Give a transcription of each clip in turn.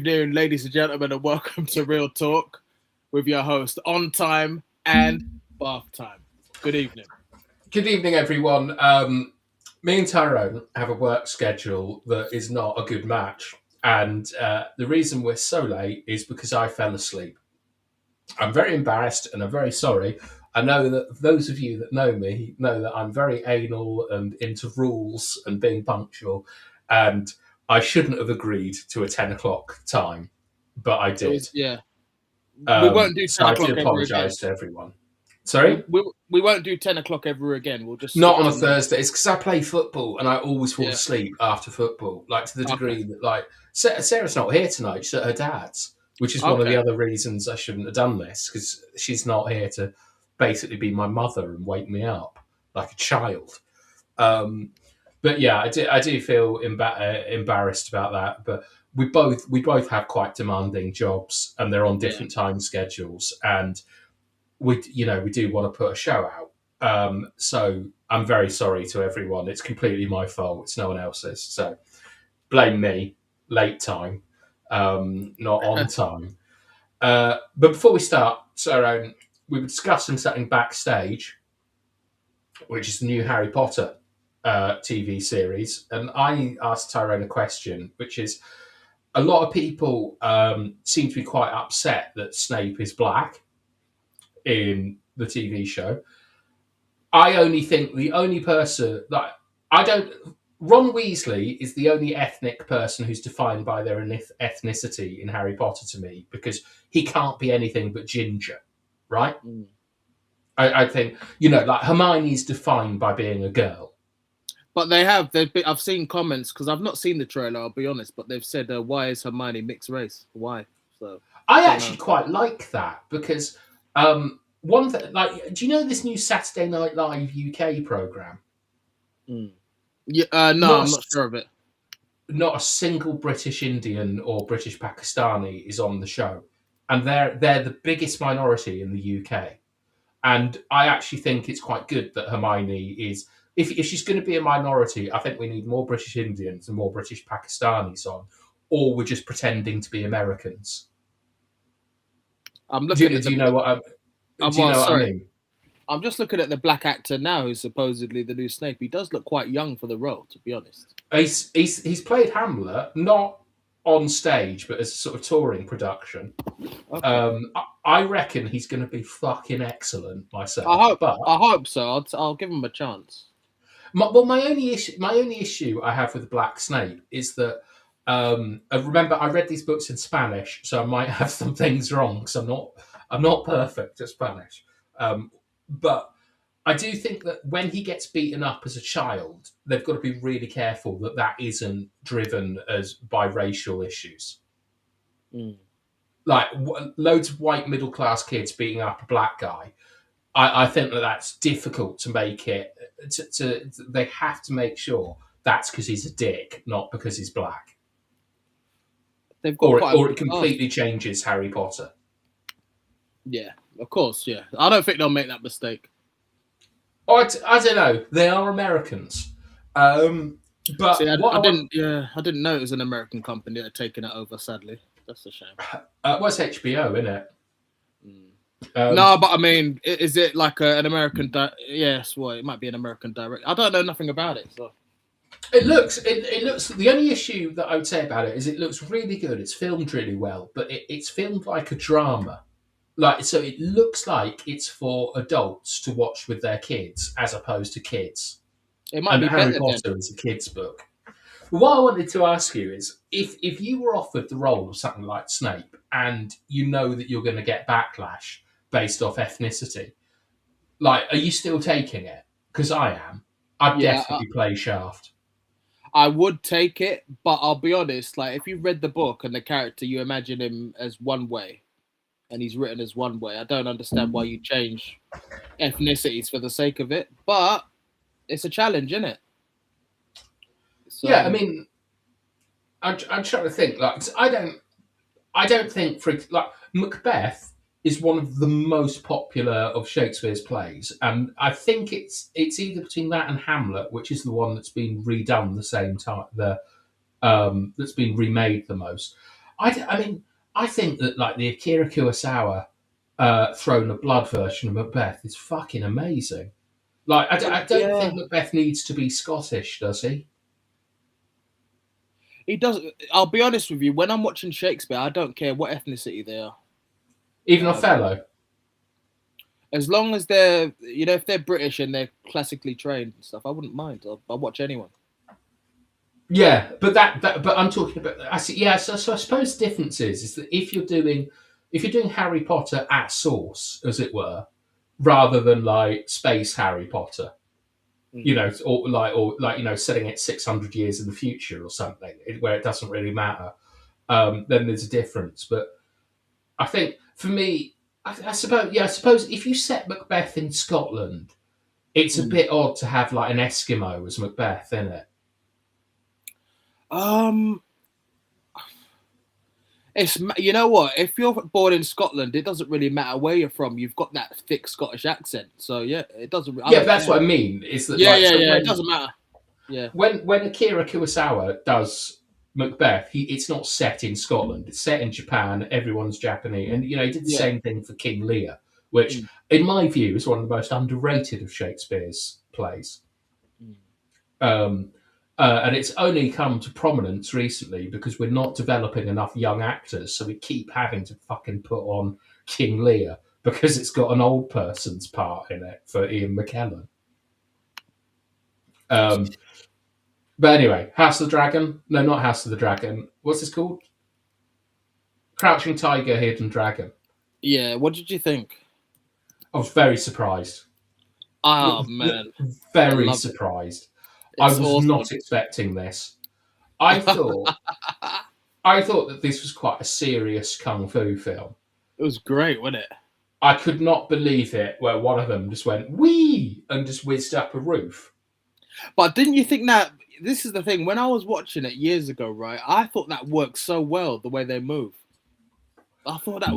evening, ladies and gentlemen, and welcome to Real Talk with your host, On Time and Bath Time. Good evening. Good evening, everyone. Me and Tyrone have a work schedule that is not a good match. And the reason we're so late is because I fell asleep. I'm very embarrassed and I'm very sorry. I know that those of you that know me know that I'm very anal and into rules and being punctual. And I shouldn't have agreed to a 10 o'clock time, but I did. We won't do 10 So I o'clock do ever again. apologise to everyone. Sorry? We won't do 10 o'clock ever again. We'll just not on a Thursday. It's because I play football and I always fall Yeah. asleep after football. Like to the degree that, like, Sarah's not here tonight. She's at her dad's, which is one of the other reasons I shouldn't have done this, because she's not here to basically be my mother and wake me up like a child. But yeah, I do feel embarrassed about that. But we both have quite demanding jobs and they're on different time schedules, and we do want to put a show out. So I'm very sorry to everyone. It's completely my fault. It's no one else's. So blame me. Late time, not on time. But before we start, Sarah, we were discussing something backstage, which is the new Harry Potter TV series. And I asked Tyrone a question, which is, a lot of people seem to be quite upset that Snape is black in the TV show. I only think the only person that Ron Weasley is the only ethnic person who's defined by their ethnicity in Harry Potter to me, because he can't be anything but ginger, right? Mm. I think, like Hermione's defined by being a girl. But I've seen comments, because I've not seen the trailer, I'll be honest, but they've said, why is Hermione mixed race? Why? So I actually quite like that, because one thing, like, do you know this new Saturday Night Live UK program? Mm. Yeah, no, I'm not sure of it. Not a single British Indian or British Pakistani is on the show, and they're the biggest minority in the UK. And I actually think it's quite good that Hermione is. If she's going to be a minority, I think we need more British Indians and more British Pakistanis on, or we're just pretending to be Americans. I'm looking. Do you know what I mean? I'm just looking at the black actor now, who's supposedly the new Snape. He does look quite young for the role, to be honest. He's played Hamlet, not on stage, but as a sort of touring production. Okay. I reckon he's going to be fucking excellent myself. I hope so. I'll give him a chance. My only issue I have with Black Snape is that remember, I read these books in Spanish, so I might have some things wrong because I'm not perfect at Spanish. But I do think that when he gets beaten up as a child, they've got to be really careful that isn't driven by racial issues. Mm. Like loads of white middle class kids beating up a black guy. I think that's difficult to make it. They have to make sure that's because he's a dick, not because he's black. Or it completely changes Harry Potter. Yeah, of course. Yeah, I don't think they'll make that mistake. I don't know. They are Americans, but see, I didn't know it was an American company that had taken it over. Sadly, that's a shame. What's HBO, isn't it? No, but I mean, is it like an American? Yes, well, it might be an American direct. I don't know nothing about it, so. It looks. The only issue that I would say about it is it looks really good. It's filmed really well, but it's filmed like a drama. So it looks like it's for adults to watch with their kids as opposed to kids. It might be Harry Potter is a kid's book. What I wanted to ask you is, if you were offered the role of something like Snape and you know that you're going to get backlash based off ethnicity, like, are you still taking it? Because I am. I'd definitely play Shaft. I would take it, but I'll be honest, like, if you read the book and the character, you imagine him as one way. And he's written as one way. I don't understand why you change ethnicities for the sake of it, but it's a challenge, isn't it? So, yeah, I mean, I'm trying to think. Like, I don't think Macbeth is one of the most popular of Shakespeare's plays, and I think it's either between that and Hamlet, which is the one that's been redone the same time, that's been remade the most. I mean, I think that like the Akira Kurosawa Throne of Blood version of Macbeth is fucking amazing. Like, I don't Yeah, think Macbeth needs to be Scottish, does he? he does. I'll be honest with you. When I'm watching Shakespeare, I don't care what ethnicity they are. Even Um, Othello. as long as they're, if they're British and they're classically trained and stuff, I wouldn't mind. I'll watch anyone. Yeah, but but I'm talking about. I see. Yeah, so I suppose the difference is that if you're doing Harry Potter at source, as it were, rather than like space Harry Potter, or setting it 600 years in the future or something, where it doesn't really matter, then there's a difference. But I think for me, I suppose if you set Macbeth in Scotland, it's a bit odd to have like an Eskimo as Macbeth, isn't it? It's, you know what? If you're born in Scotland, it doesn't really matter where you're from. You've got that thick Scottish accent, so yeah, it doesn't. Yeah, that's what I mean. Is that yeah. It doesn't matter. Yeah. When Akira Kurosawa does Macbeth, it's not set in Scotland. It's set in Japan. Everyone's Japanese, and he did the same thing for King Lear, which, in my view, is one of the most underrated of Shakespeare's plays. And it's only come to prominence recently because we're not developing enough young actors, so we keep having to fucking put on King Lear because it's got an old person's part in it for Ian McKellen. But anyway, House of the Dragon. No, not House of the Dragon. What's this called? Crouching Tiger, Hidden Dragon. Yeah, what did you think? I was very surprised. Oh, man. Very surprised. I was awesome. Not expecting this. I thought that this was quite a serious kung fu film. It was great, wasn't it? I could not believe it where one of them just went, wee, and just whizzed up a roof. But didn't you think that, this is the thing, when I was watching it years ago, right, I thought that worked so well, the way they move. I thought that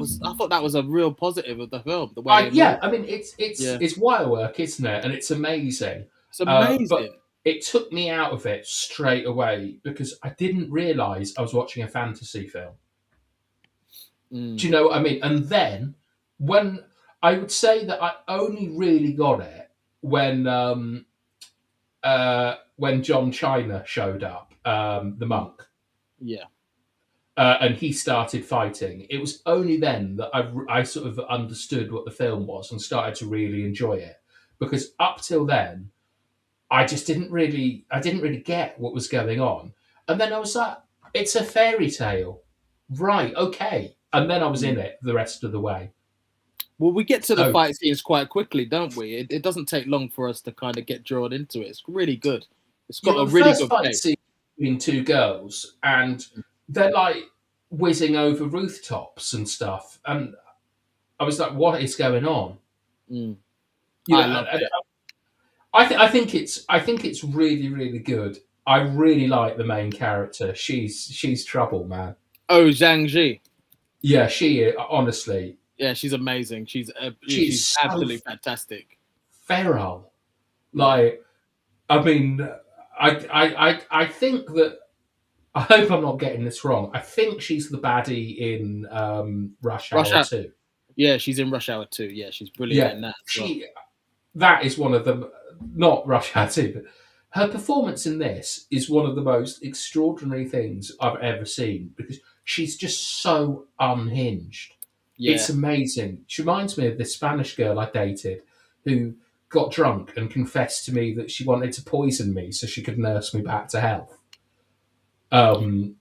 was a real positive of the film. The way I mean, it's wire work, isn't it? And it's amazing. It's amazing. But it took me out of it straight away because I didn't realise I was watching a fantasy film. Do you know what I mean? And then when I would say that I only really got it when John China showed up, the monk. Yeah. And he started fighting. It was only then that I sort of understood what the film was and started to really enjoy it. Because up till then, I didn't really get what was going on. And then I was like, it's a fairy tale. Right, okay. And then I was in it the rest of the way. Well, we get to the fight scenes quite quickly, don't we? It doesn't take long for us to kind of get drawn into it. It's really good. It's got a really good fight scene between two girls, and they're like whizzing over rooftops and stuff. And I was like, what is going on? I love it. I think it's really, really good. I really like the main character. She's trouble, man. Oh, Zhang Ji. Yeah, she honestly. Yeah, she's amazing. She's absolutely fantastic. Feral. Like, I mean, I think that, I hope I'm not getting this wrong. I think she's the baddie in Rush Hour 2. Yeah, she's in Rush Hour 2. Yeah, she's brilliant in that. That is one of them, not Rush Hour 2, but her performance in this is one of the most extraordinary things I've ever seen because she's just so unhinged. Yeah. It's amazing. She reminds me of this Spanish girl I dated who got drunk and confessed to me that she wanted to poison me so she could nurse me back to health.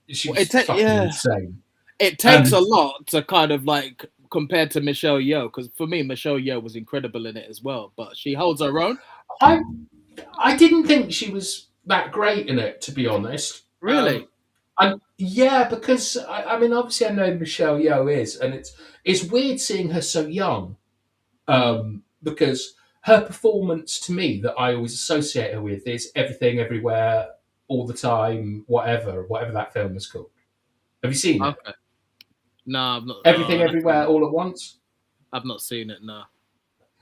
She was fucking insane. It takes a lot to kind of like compared to Michelle Yeoh, because for me, Michelle Yeoh was incredible in it as well, but she holds her own. I didn't think she was that great in it, to be honest. Really? Because I mean, obviously, I know Michelle Yeoh is, and it's weird seeing her so young, because her performance to me that I always associate her with is Everything, Everywhere, All the Time, whatever that film is called. Have you seen it? Okay. No, I've not. Everything, Everywhere, All at Once? I've not seen it, no.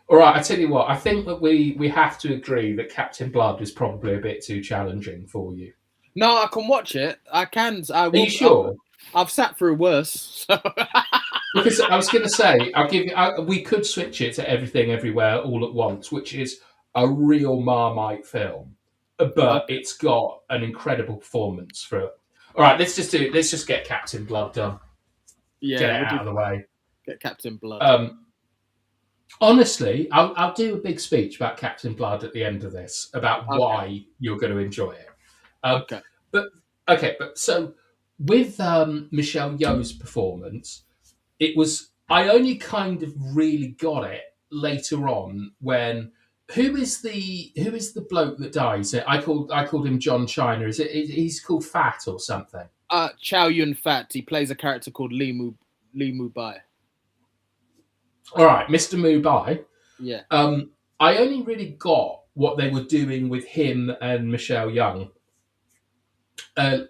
All right, I tell you what, I think that we have to agree that Captain Blood is probably a bit too challenging for you. No, I can watch it. I can. I will, Are you sure? I've sat through worse. So. Because I was going to say, we could switch it to Everything Everywhere All at Once, which is a real Marmite film, but Okay. it's got an incredible performance for it. All right, let's just get Captain Blood done. Get Yeah, it we'll out do of the way. get Captain Blood. Honestly, I'll do a big speech about Captain Blood at the end of this about Okay. why you're going to enjoy it. Okay. But so with Michelle Yeoh's performance, it was I only kind of really got it later on when who is the bloke that dies? I called him John China. He's called Fat or something? Chow Yun Fat. He plays a character called Lee Mu Bai. All right, Mr. Mumbai. Yeah. I only really got what they were doing with him and Michelle Yeoh,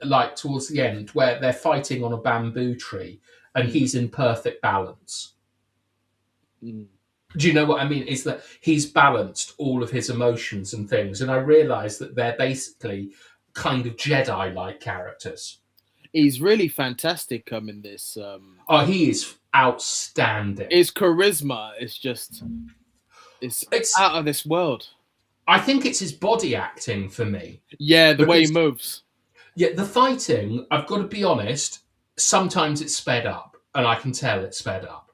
like towards the end, where they're fighting on a bamboo tree and he's in perfect balance. Mm. Do you know what I mean? Is that he's balanced all of his emotions and things, and I realised that they're basically kind of Jedi-like characters. He's really fantastic in this. Oh, he is outstanding. His charisma is just it's out of this world. I think it's his body acting for me. Yeah, the way he moves. Yeah, the fighting, I've got to be honest, sometimes it's sped up, and I can tell it's sped up.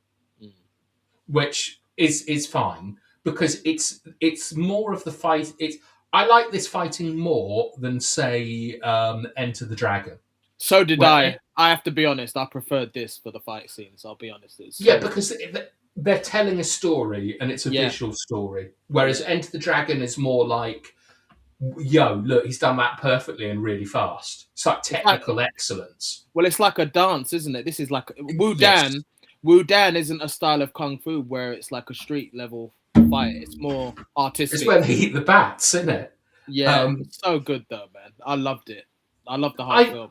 Which is fine, because it's more of the fight. I like this fighting more than, say, Enter the Dragon. So did I. I have to be honest. I preferred this for the fight scenes. I'll be honest. Because they're telling a story and it's a visual story. Whereas Enter the Dragon is more like, look, he's done that perfectly and really fast. It's like technical excellence. Well, it's like a dance, isn't it? This is like Wu Dan. Yes. Wu Dan isn't a style of kung fu where it's like a street level fight. It's more artistic. It's where they eat the bats, isn't it? Yeah, it's so good though, man. I loved it. I loved the whole film.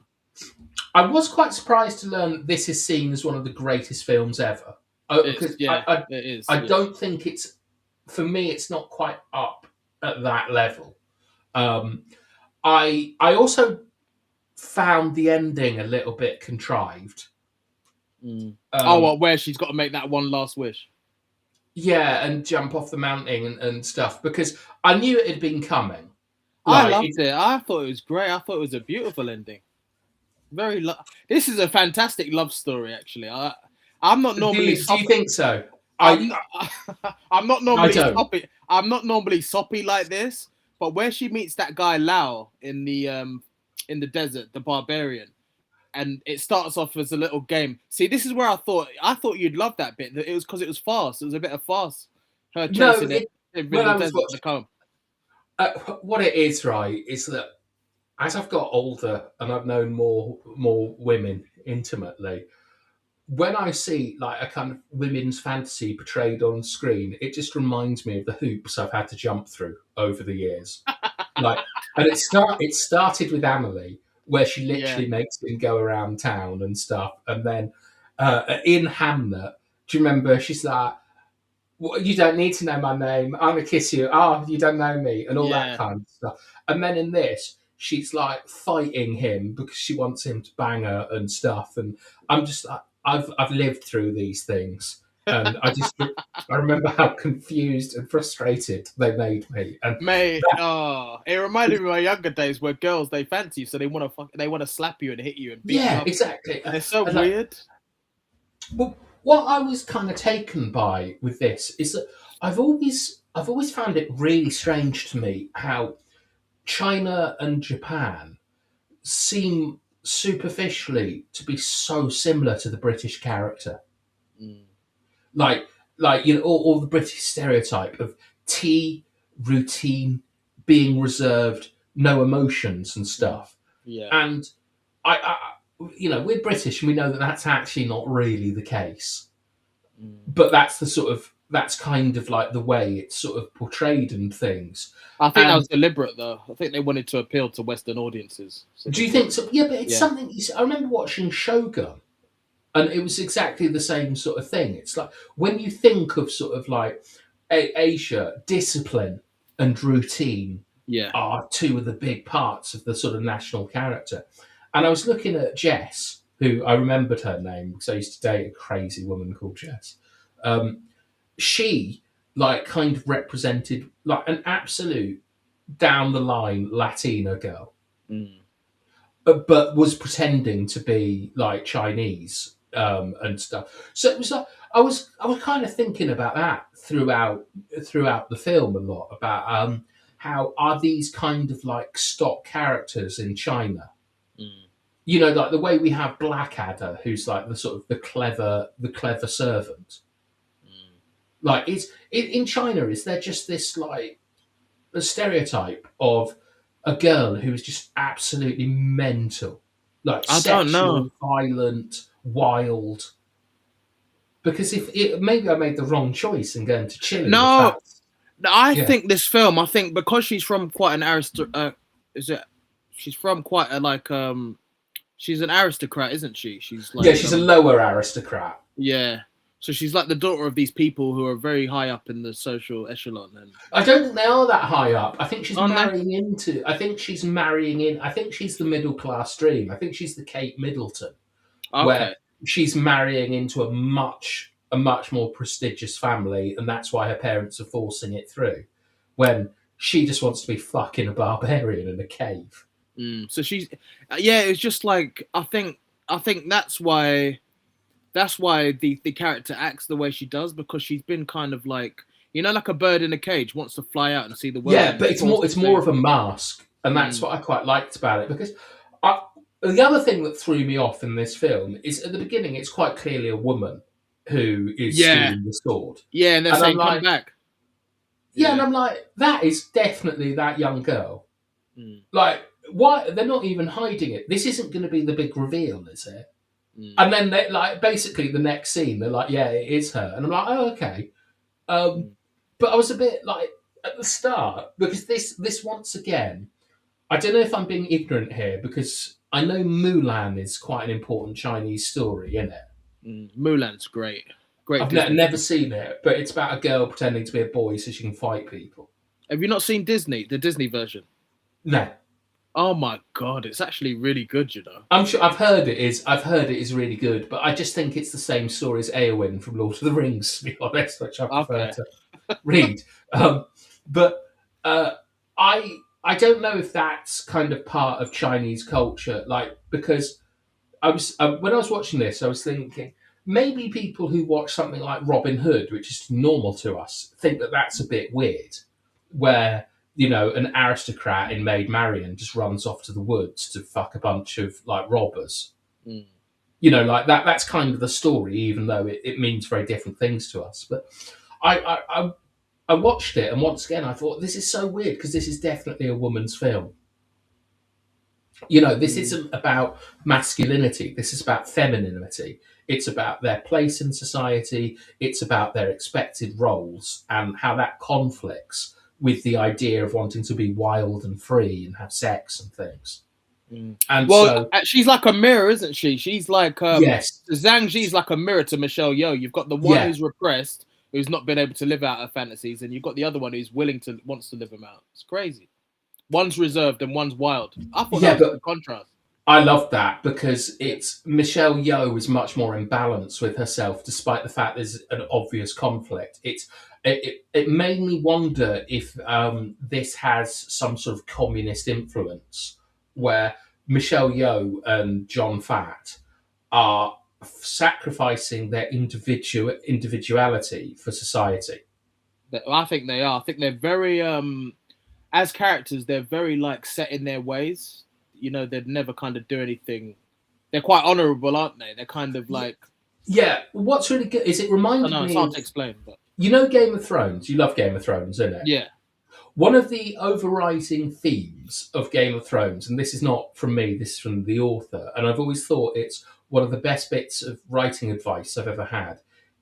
I was quite surprised to learn that this is seen as one of the greatest films ever. Because it is. I don't think it's, for me, it's not quite up at that level. I also found the ending a little bit contrived. Where she's got to make that one last wish. Yeah, and jump off the mountain and stuff, because I knew it had been coming. I loved it. I thought it was great. I thought it was a beautiful ending. This is a fantastic love story, actually. I'm not normally. Do you think so? I'm not normally soppy. I'm not normally soppy like this, but where she meets that guy Lao in the desert, the barbarian, and it starts off as a little game. See, this is where I thought you'd love that bit. It was because it was fast. It was a bit of fast. Her chasing it in the desert to come. What it is, right, is that as I've got older and I've known more women intimately, when I see like a kind of women's fantasy portrayed on screen, it just reminds me of the hoops I've had to jump through over the years. And it started with Amelie, where she literally makes him go around town and stuff, and then in Hamnet, do you remember? She's like, well, "You don't need to know my name. I'm gonna kiss you. Oh, you don't know me," and all that kind of stuff. And then in this, she's like fighting him because she wants him to bang her and stuff. And I'm just like, I've lived through these things, and I remember how confused and frustrated they made me. And mate, it reminded me of my younger days where girls, they fancy you, so they want to slap you and hit you and beat you up. Exactly. And it's so weird. Well, what I was kind of taken by with this is that I've always found it really strange to me how China and Japan seem superficially to be so similar to the British character. Like all the British stereotype of tea, routine, being reserved, no emotions and stuff. Yeah. And I we're British and we know that that's actually not really the case. But that's kind of like the way it's sort of portrayed and things. I think that was deliberate, though. I think they wanted to appeal to Western audiences. Do you think so? Yeah, but it's something. I remember watching Shogun, and it was exactly the same sort of thing. It's like when you think of sort of like Asia, discipline and routine are two of the big parts of the sort of national character. And I was looking at Jess, who I remembered her name because I used to date a crazy woman called Jess. She like kind of represented like an absolute down the line Latina girl, but was pretending to be like Chinese and stuff. So it was like I was kind of thinking about that throughout the film a lot about how are these kind of like stock characters in China. You know, like the way we have Blackadder, who's like the sort of the clever servant. Like, in China, is there just this like a stereotype of a girl who is just absolutely mental, like I don't sexual, know. violent, wild? Because if maybe I made the wrong choice in going to Chile. If No, that's I yeah, think this film. I think because she's from quite an is it? She's from quite a like she's an aristocrat, isn't she? She's yeah, like she's a lower aristocrat. yeah. So she's like the daughter of these people who are very high up in the social echelon, and I don't think they are that high up. I think she's aren't they? marrying into. I think she's marrying in. I think she's the middle class dream. I think she's the Kate Middleton, where Okay. she's marrying into a much more prestigious family, and that's why her parents are forcing it through. When she just wants to be fucking a barbarian in a cave. So she's yeah. It's just like I think that's why the character acts the way she does, because she's been kind of like, like a bird in a cage wants to fly out and see the world. Yeah, And but is it's more forced it's to more do. of a mask, and that's what I quite liked about it. Because the other thing that threw me off in this film is at the beginning, it's quite clearly a woman who is Yeah, stealing the sword, yeah, and they're and I'm saying come like, back. yeah, and Yeah. I'm like, that is definitely that young girl. Mm, Like, why they're not even hiding it? This isn't going to be the big reveal, is it? mm, And then they like basically the next scene, they're like, yeah, it is her, and I'm like, oh, okay. mm. But I was a bit like at the start because this once again, I don't know if I'm being ignorant here because I know Mulan is quite an important Chinese story, isn't it? Mulan's great, great I've Disney never film. seen it, but it's about a girl pretending to be a boy so she can fight people. Have you not seen the Disney version? No, Oh my god, it's actually really good. I'm sure I've heard it is really good, but I just think it's the same story as Eowyn from Lord of the Rings, to be honest, which I prefer Okay. to read. But uh, I don't know if that's kind of part of Chinese culture, like because I was when I was watching this, I was thinking maybe people who watch something like Robin Hood, which is normal to us, think that that's a bit weird, where an aristocrat in Maid Marian just runs off to the woods to fuck a bunch of like robbers. Mm. Like that. That's kind of the story, even though it means very different things to us. But I watched it, and once again, I thought this is so weird because this is definitely a woman's film. This Mm. isn't about masculinity. This is about femininity. It's about their place in society. It's about their expected roles and how that conflicts with the idea of wanting to be wild and free and have sex and things. Mm. And Well, so, she's like a mirror, isn't she? She's like yes, Zhang Zi's like a mirror to Michelle Yeoh. You've got the one yeah, who's repressed, who's not been able to live out her fantasies, and you've got the other one who's wants to live them out. It's crazy. One's reserved and one's wild. I thought that yeah, was a but good contrast. I love that because it's Michelle Yeoh is much more in balance with herself, despite the fact there's an obvious conflict. It made me wonder if this has some sort of communist influence, where Michelle Yeoh and John Fatt are sacrificing their individuality for society. I think they are. I think they're very as characters, they're very like set in their ways. They'd never kind of do anything. They're quite honourable, aren't they? They're kind of like Yeah, what's really good is it I reminded know it's me hard of to explain, but Game of Thrones. You love Game of Thrones, isn't it? yeah. One of the overriding themes of Game of Thrones, and this is not from me, this is from the author, and I've always thought it's one of the best bits of writing advice I've ever had,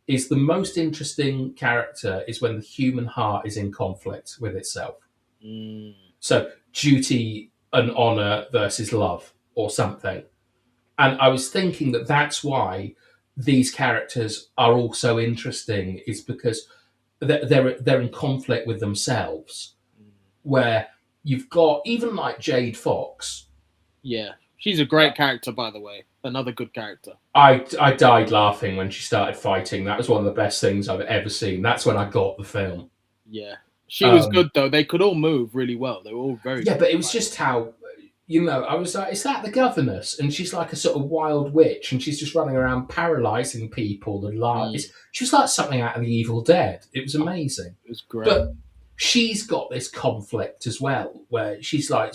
is the most interesting character is when the human heart is in conflict with itself. Mm, So, duty and honor versus love, or something. And I was thinking that that's why these characters are all so interesting, is because they're in conflict with themselves, where you've got even like Jade Fox. yeah. She's a great character, by the way. Another good character. I died laughing when she started fighting. That was one of the best things I've ever seen. That's when I got the film. Yeah, she was Um, good though. They could all move really well. They were all very yeah, good. but it was just how, I was like, is that the governess? And she's like a sort of wild witch, and she's just running around paralyzing people. And she was like something out of the Evil Dead. It was amazing. It was great. But she's got this conflict as well, where she's like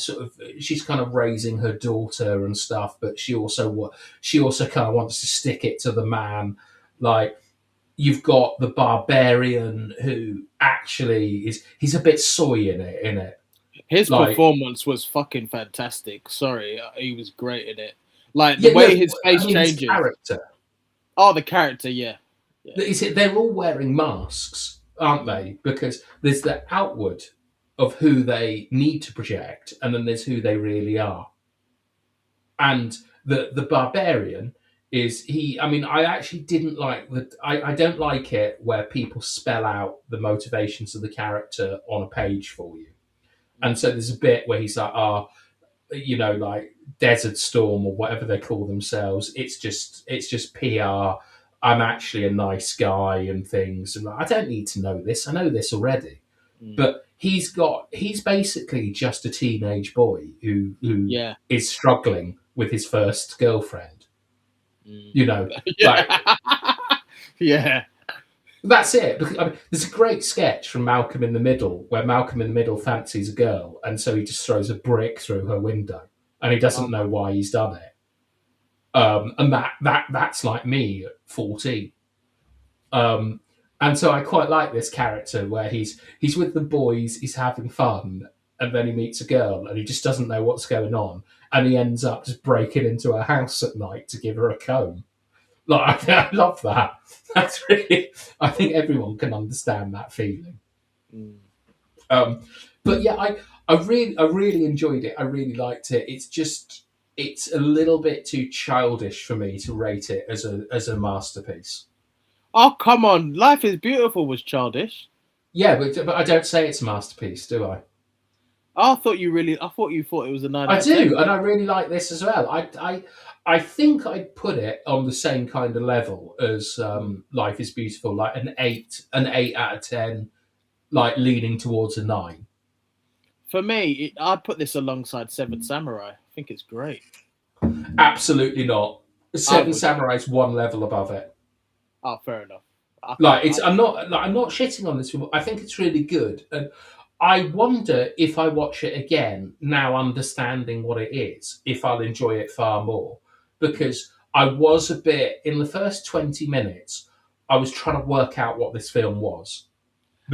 she's kind of raising her daughter and stuff, but she also kind of wants to stick it to the man. Like, you've got the barbarian who actually he's a bit soy in it. His Like, performance was fucking fantastic. Sorry, he was great in it. Like the yeah, way no, his face his changes. character. Oh, the character, yeah. They're all wearing masks, aren't they? Because there's the outward of who they need to project, and then there's who they really are. And the barbarian is he. I mean, I actually didn't like that. I don't like it where people spell out the motivations of the character on a page for you. And so there's a bit where he's like, like Desert Storm or whatever they call themselves. It's just PR. I'm actually a nice guy and things. And I don't need to know this. I know this already. But he's basically just a teenage boy who Yeah. is struggling with his first girlfriend. Yeah. Yeah. That's it. Because, there's a great sketch from Malcolm in the Middle where Malcolm in the Middle fancies a girl, and so he just throws a brick through her window, and he doesn't know why he's done it. And that's like me at 14. And so I quite like this character where he's with the boys, he's having fun, and then he meets a girl, and he just doesn't know what's going on, and he ends up just breaking into her house at night to give her a comb. Like, I love that. That's really. I think everyone can understand that feeling. But yeah, I really enjoyed it. I really liked it. It's a little bit too childish for me to rate it as a masterpiece. Oh, come on. Life is Beautiful was childish. Yeah, but I don't say it's a masterpiece, do I? I thought you thought it was a 9 I out of do, 10. and I really like this as well. I think I'd put it on the same kind of level as Life is Beautiful, like an 8 out of 10, like leaning towards a 9. For me, I'd put this alongside Seven Samurai. I think it's great. Absolutely not. Seven Samurai's one level above it. Oh, fair enough. I'm not shitting on this film. I think it's really good, and I wonder if I watch it again now, understanding what it is, if I'll enjoy it far more. Because I was a bit in the first 20 minutes, I was trying to work out what this film was.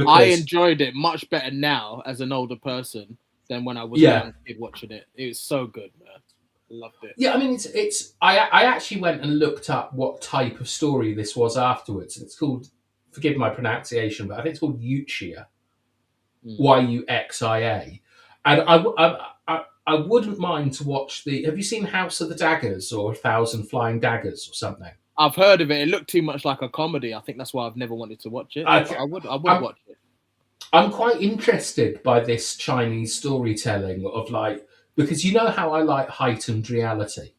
I enjoyed it much better now as an older person than when I was a young kid watching it. It was so good, man. Loved it. Yeah, I mean, it's. I actually went and looked up what type of story this was afterwards. It's called, forgive my pronunciation, but I think it's called Yuxia, Yuxia, and I wouldn't mind to watch the. Have you seen House of the Daggers or 1,000 Flying Daggers or something? I've heard of it. It looked too much like a comedy. I think that's why I've never wanted to watch it. I would watch it. I'm quite interested by this Chinese storytelling of like, because you know how I like heightened reality,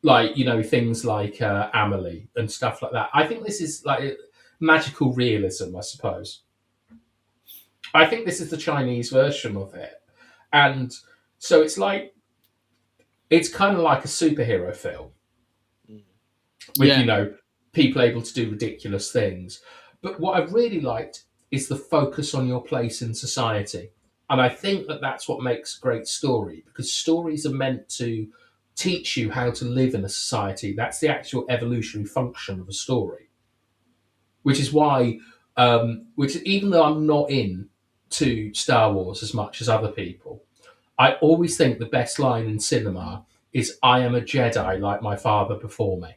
like things like Amelie and stuff like that. I think this is like magical realism, I suppose. I think this is the Chinese version of it, and so it's kind of like a superhero film with people able to do ridiculous things. But what I've really liked is the focus on your place in society. And I think that that's what makes a great story, because stories are meant to teach you how to live in a society. That's the actual evolutionary function of a story. Which is why, even though I'm not into Star Wars as much as other people, I always think the best line in cinema is, "I am a Jedi like my father before me."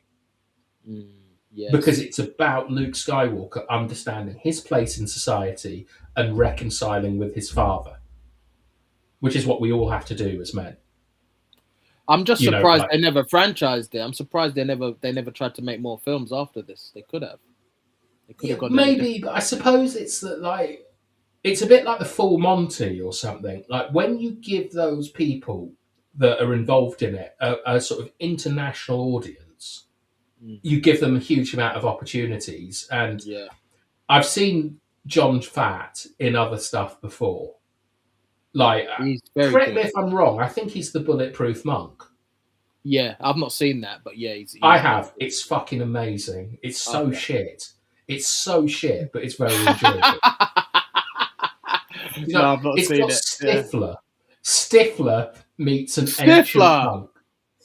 Yes. Because it's about Luke Skywalker understanding his place in society and reconciling with his father, which is what we all have to do as men. I'm just surprised they never franchised it. I'm surprised they never tried to make more films after this. They could have. They could have gone maybe, but I suppose it's that it's a bit like the Full Monty or something. Like when you give those people that are involved in it, a sort of international audience, Mm. you give them a huge amount of opportunities. And Yeah. I've seen John Fat in other stuff before. Like, He's very correct me good. if I'm wrong, I think he's the Bulletproof Monk. Yeah, I've not seen that, but yeah, he's I have. It's fucking amazing. It's so Okay. shit. It's so shit, but it's very enjoyable. You No, know, I've not it's seen got it. Yeah. Stifler. Stifler meets an ancient Stifler. monk.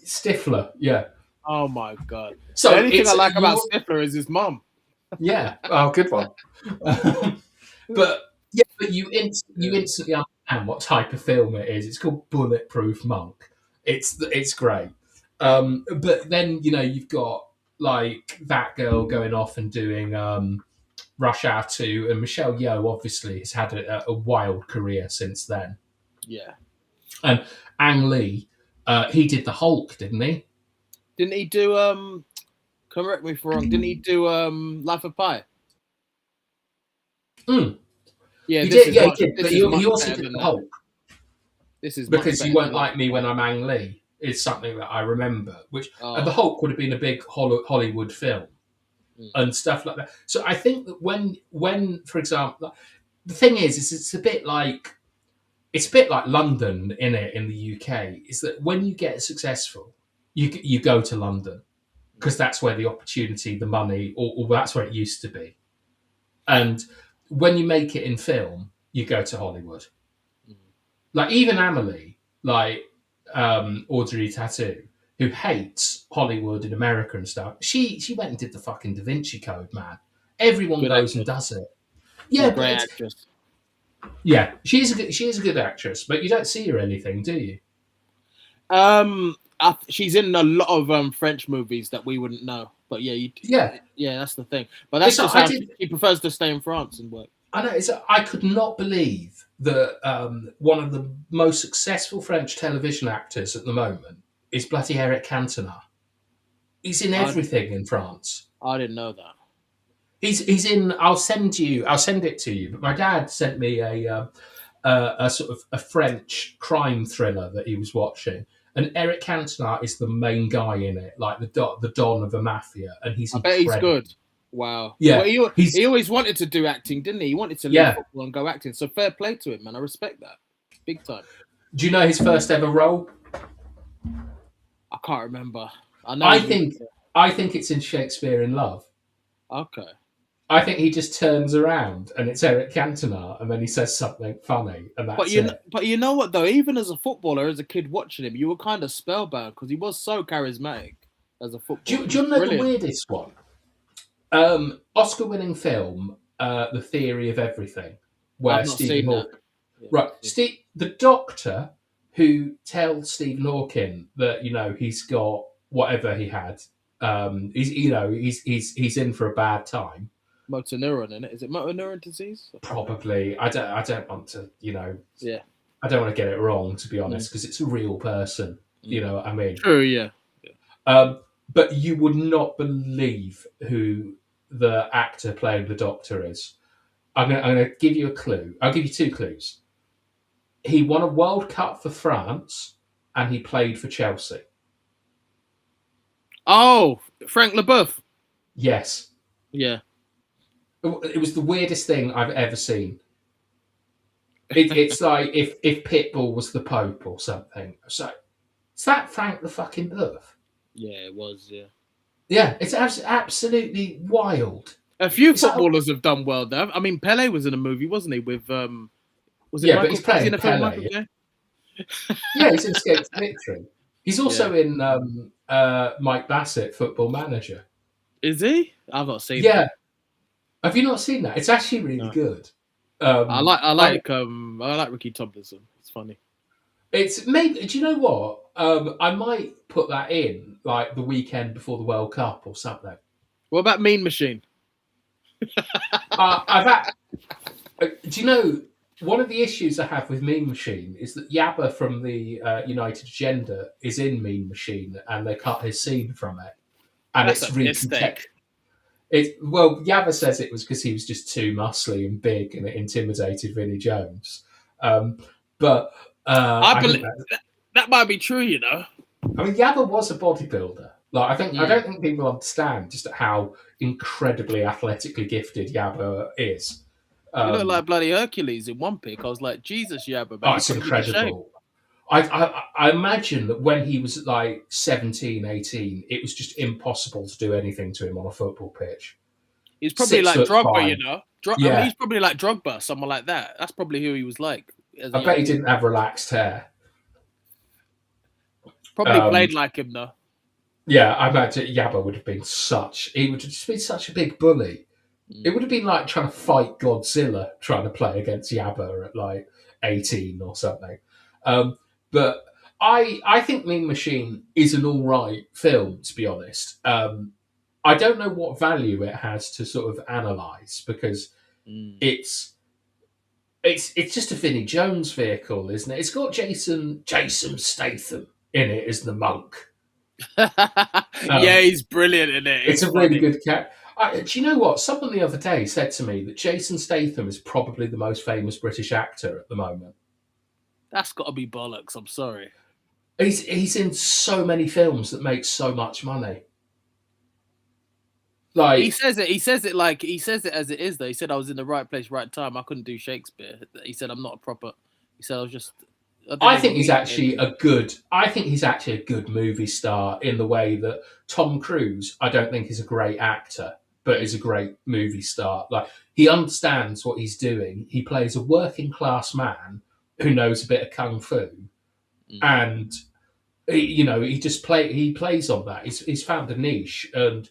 Stifler, yeah. Oh my god. So The only thing I it's like about Stifler is his mum. yeah. Oh, good one. But yeah, but you instantly understand what type of film it is. It's called Bulletproof Monk. It's great. But then you've got like that girl going off and doing Rush Hour 2, and Michelle Yeoh obviously has had a wild career since then. Yeah. And Ang Lee, he did the Hulk, didn't he? Didn't he do correct me if I'm wrong, didn't he do Life of Pi? Mm. Yeah, He this did, is yeah, much, he did. this But is he much also better did than the that. Hulk. This is much Because better You Won't than Like that. Me When I'm Ang Lee is something that I remember. Which Oh. the Hulk would have been a big Hollywood film and stuff like that. So I think that when for example, the thing is it's a bit like London in the UK. Is that when you get successful, you go to London because that's where the opportunity, the money, or that's where it used to be. And when you make it in film, you go to Hollywood. Like even Amelie, like Audrey Tattoo, who hates Hollywood in America and stuff. She went and did the fucking Da Vinci Code, man. Everyone Good goes actress. and does it. She's Yeah, a great actress. yeah, she is a good actress, but you don't see her anything, do you? She's in a lot of French movies that we wouldn't know. But yeah, yeah, that's the thing. But that's just how she prefers to stay in France and work. I know. I could not believe that one of the most successful French television actors at the moment is bloody Eric Cantona. He's in everything in France. I didn't know that. He's in. I'll send it to you. But my dad sent me a sort of a French crime thriller that he was watching, and Eric Cantona is the main guy in it, like the don of a mafia, and he's. I bet he's good. Wow. Yeah. Well, he always wanted to do acting, didn't he? He wanted to leave football and go acting. So fair play to him, man. I respect that. Big time. Do you know his first ever role? I can't remember. I think it's in Shakespeare in Love. Okay. I think he just turns around and it's Eric Cantona, and then he says something funny, and that's it. But you know what though? Even as a footballer, as a kid watching him, you were kind of spellbound because he was so charismatic as a footballer. Do you know the weirdest one? Oscar-winning film, The Theory of Everything, where Stephen Hawking. Yeah, right, the doctor who tells Stephen Hawking that he's got whatever he had. He's in for a bad time. Motor neuron in it. Is it motor neuron disease? Probably. I don't want to. Yeah. I don't want to get it wrong, to be honest, because it's a real person. You know what I mean? True. Yeah. But you would not believe who the actor playing the doctor is. I'm going to give you a clue. I'll give you 2 clues. He won a World Cup for France, and he played for Chelsea. Oh, Frank Leboeuf. Yes. Yeah. It was the weirdest thing I've ever seen. It's like if Pitbull was the Pope or something. So, is that Frank the fucking Leboeuf? Yeah, it was. Yeah. Yeah, it's absolutely wild. A few footballers have done well though. I mean, Pele was in a movie, wasn't he? With was it? Yeah, Michael, but he's playing Pele. Yeah, he's in Escape to Victory. He's also in Mike Bassett, Football Manager. Is he? I've not seen. Yeah. Have you not seen that? It's actually really good. I like Ricky Tomlinson. It's funny. It's maybe. Do you know what? I might put that in like the weekend before the World Cup or something. What about Mean Machine? Do you know one of the issues I have with Mean Machine is that Yabba from the United Agenda is in Mean Machine, and they cut his scene from it, and That's it's a mistake. Yabba says it was because he was just too muscly and big, and it intimidated Vinnie Jones. But I That might be true, you know. I mean, Yabba was a bodybuilder. Like, I don't think people understand just how incredibly athletically gifted Yabba is. You look like bloody Hercules in one pic. I was like, Jesus, Yabba, man, Oh, you it's put him into shape. incredible. I imagine that when he was like 17, 18, it was just impossible to do anything to him on a football pitch. He's probably like Drogba, you know. I mean, Yeah. he's probably like Drogba, someone like that. That's probably who he was like. I bet he didn't have relaxed hair. Probably played like him though. Yeah, I imagine Yabba would have been he would have just been such a big bully. It would have been like trying to fight Godzilla, trying to play against Yabba at like 18 or something. But I think Mean Machine is an all right film, to be honest. I don't know what value it has to sort of analyse because it's just a Vinnie Jones vehicle, isn't it? It's got Jason Statham in it as the monk. Yeah, he's brilliant in it. It's a really good cat. Do you know what? Someone the other day said to me that Jason Statham is probably the most famous British actor at the moment. That's got to be bollocks. I'm sorry. He's in so many films that make so much money. Like he says it like he says it as it is. Though he said I was in the right place, right time. I couldn't do Shakespeare. He said I'm not a proper. He said I was just. I think he's actually a good movie star in the way that Tom Cruise, I don't think is a great actor, but is a great movie star. Like he understands what he's doing. He plays a working class man who knows a bit of kung fu, and he plays on that. He's found a niche, and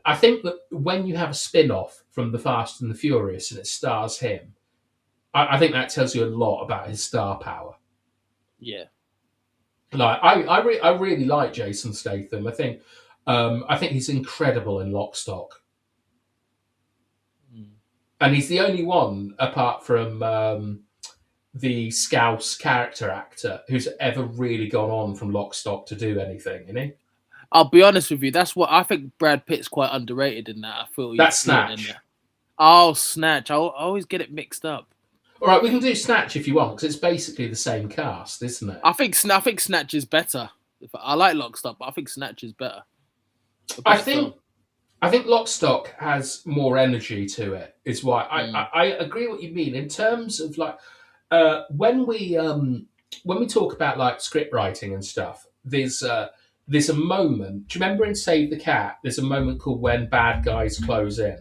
I think that when you have a spin-off from The Fast and the Furious and it stars him, I think that tells you a lot about his star power. Yeah, like I really like Jason Statham. I think he's incredible in Lock, Stock, and he's the only one apart from the Scouse character actor who's ever really gone on from Lock, Stock to do anything. Isn't he? I'll be honest with you. That's what I think. Brad Pitt's quite underrated in that. I feel that's Snatch. Oh, Snatch! I always get it mixed up. All right, we can do Snatch if you want, because it's basically the same cast, isn't it? I think Snatch is better. I like Lock, Stock, but I think Snatch is better. I think Lock, Stock has more energy to it. Is why I agree what you mean in terms of like when we talk about like script writing and stuff. There's a moment. Do you remember in Save the Cat? There's a moment called when bad guys close in.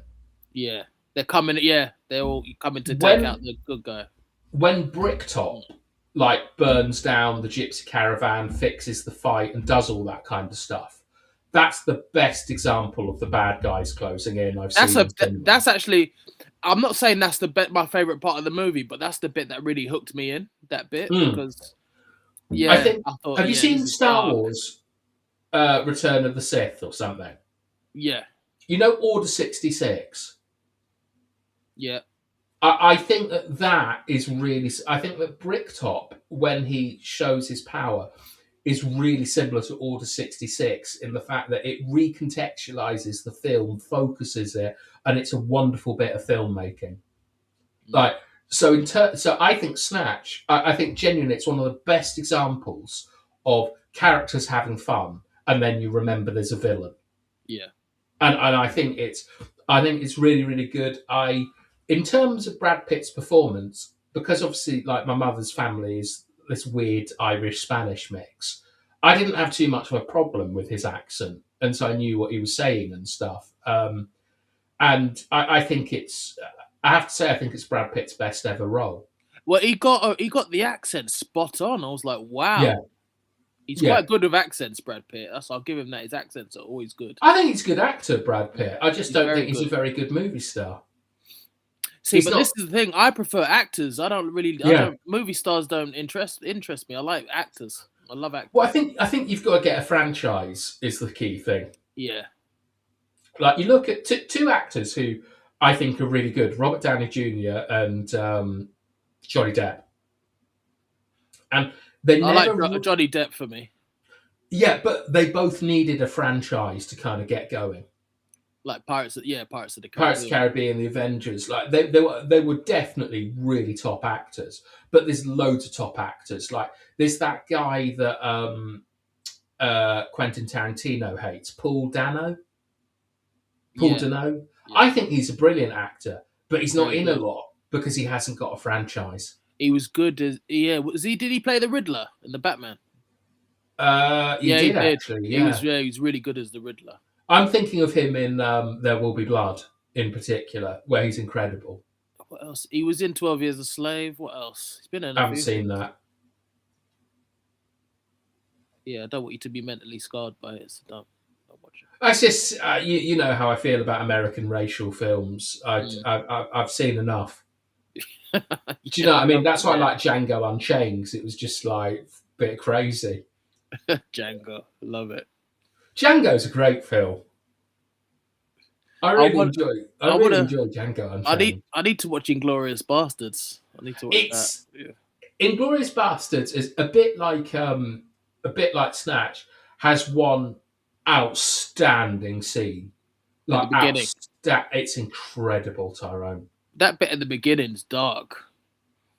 Yeah. They're coming. Yeah, they're all coming to take out the good guy. When Bricktop like burns down the gypsy caravan, fixes the fight, and does all that kind of stuff, that's the best example of the bad guys closing in I've seen. That's actually. I'm not saying that's my favorite part of the movie, but that's the bit that really hooked me in. That bit because. Yeah, I thought. Have you seen Star Wars? Return of the Sith or something? Yeah. You know Order 66. Yeah. I think that is really. I think that Bricktop, when he shows his power, is really similar to Order 66 in the fact that it recontextualizes the film, focuses it, and it's a wonderful bit of filmmaking. Like so, so I think Snatch. I think genuinely, it's one of the best examples of characters having fun, and then you remember there's a villain. Yeah, and I think it's really, really good. In terms of Brad Pitt's performance, because obviously, like my mother's family is this weird Irish-Spanish mix, I didn't have too much of a problem with his accent, and so I knew what he was saying and stuff. And I think I have to say, I think it's Brad Pitt's best ever role. Well, he got the accent spot on. I was like, wow. Yeah. He's quite good with accents, Brad Pitt. I'll give him that. His accents are always good. I think he's a good actor, Brad Pitt. I just don't think he's a very good movie star. See, this is the thing. I prefer actors. Movie stars don't interest me. I like actors. I love actors. Well, I think you've got to get a franchise is the key thing. Yeah. Like you look at two actors who I think are really good: Robert Downey Jr. and Johnny Depp. And I like Johnny Depp for me. Yeah, but they both needed a franchise to kind of get going. Like Pirates of the Pirates of the Caribbean. Caribbean, the Avengers, like they were definitely really top actors. But there's loads of top actors. Like there's that guy that Quentin Tarantino hates, Paul Dano. Paul Yeah, Dano. yeah, I think he's a brilliant actor, but he's not very in a good. lot because he hasn't got a franchise. He was good as Was he? Did he play the Riddler in the Batman? He Yeah, he did did. actually, He was. yeah. Yeah, he was really good as the Riddler. I'm thinking of him in There Will Be Blood in particular, where he's incredible. What else? He was in 12 Years a Slave. What else? He's been in I a haven't few seen things. that. Yeah, I don't want you to be mentally scarred by it, so don't watch it. That's just you know how I feel about American racial films. I've seen enough. Do you know what I mean? That's why I like Django Unchained, because it was just like a bit crazy. Django, love it. Django's a great film. I really enjoy Django Unchained. I need to watch Inglorious Bastards. I need to watch that. Yeah. Inglorious Bastards is a bit like Snatch. Has one outstanding scene. Like the beginning. It's incredible, Tyrone. That bit at the beginning's dark.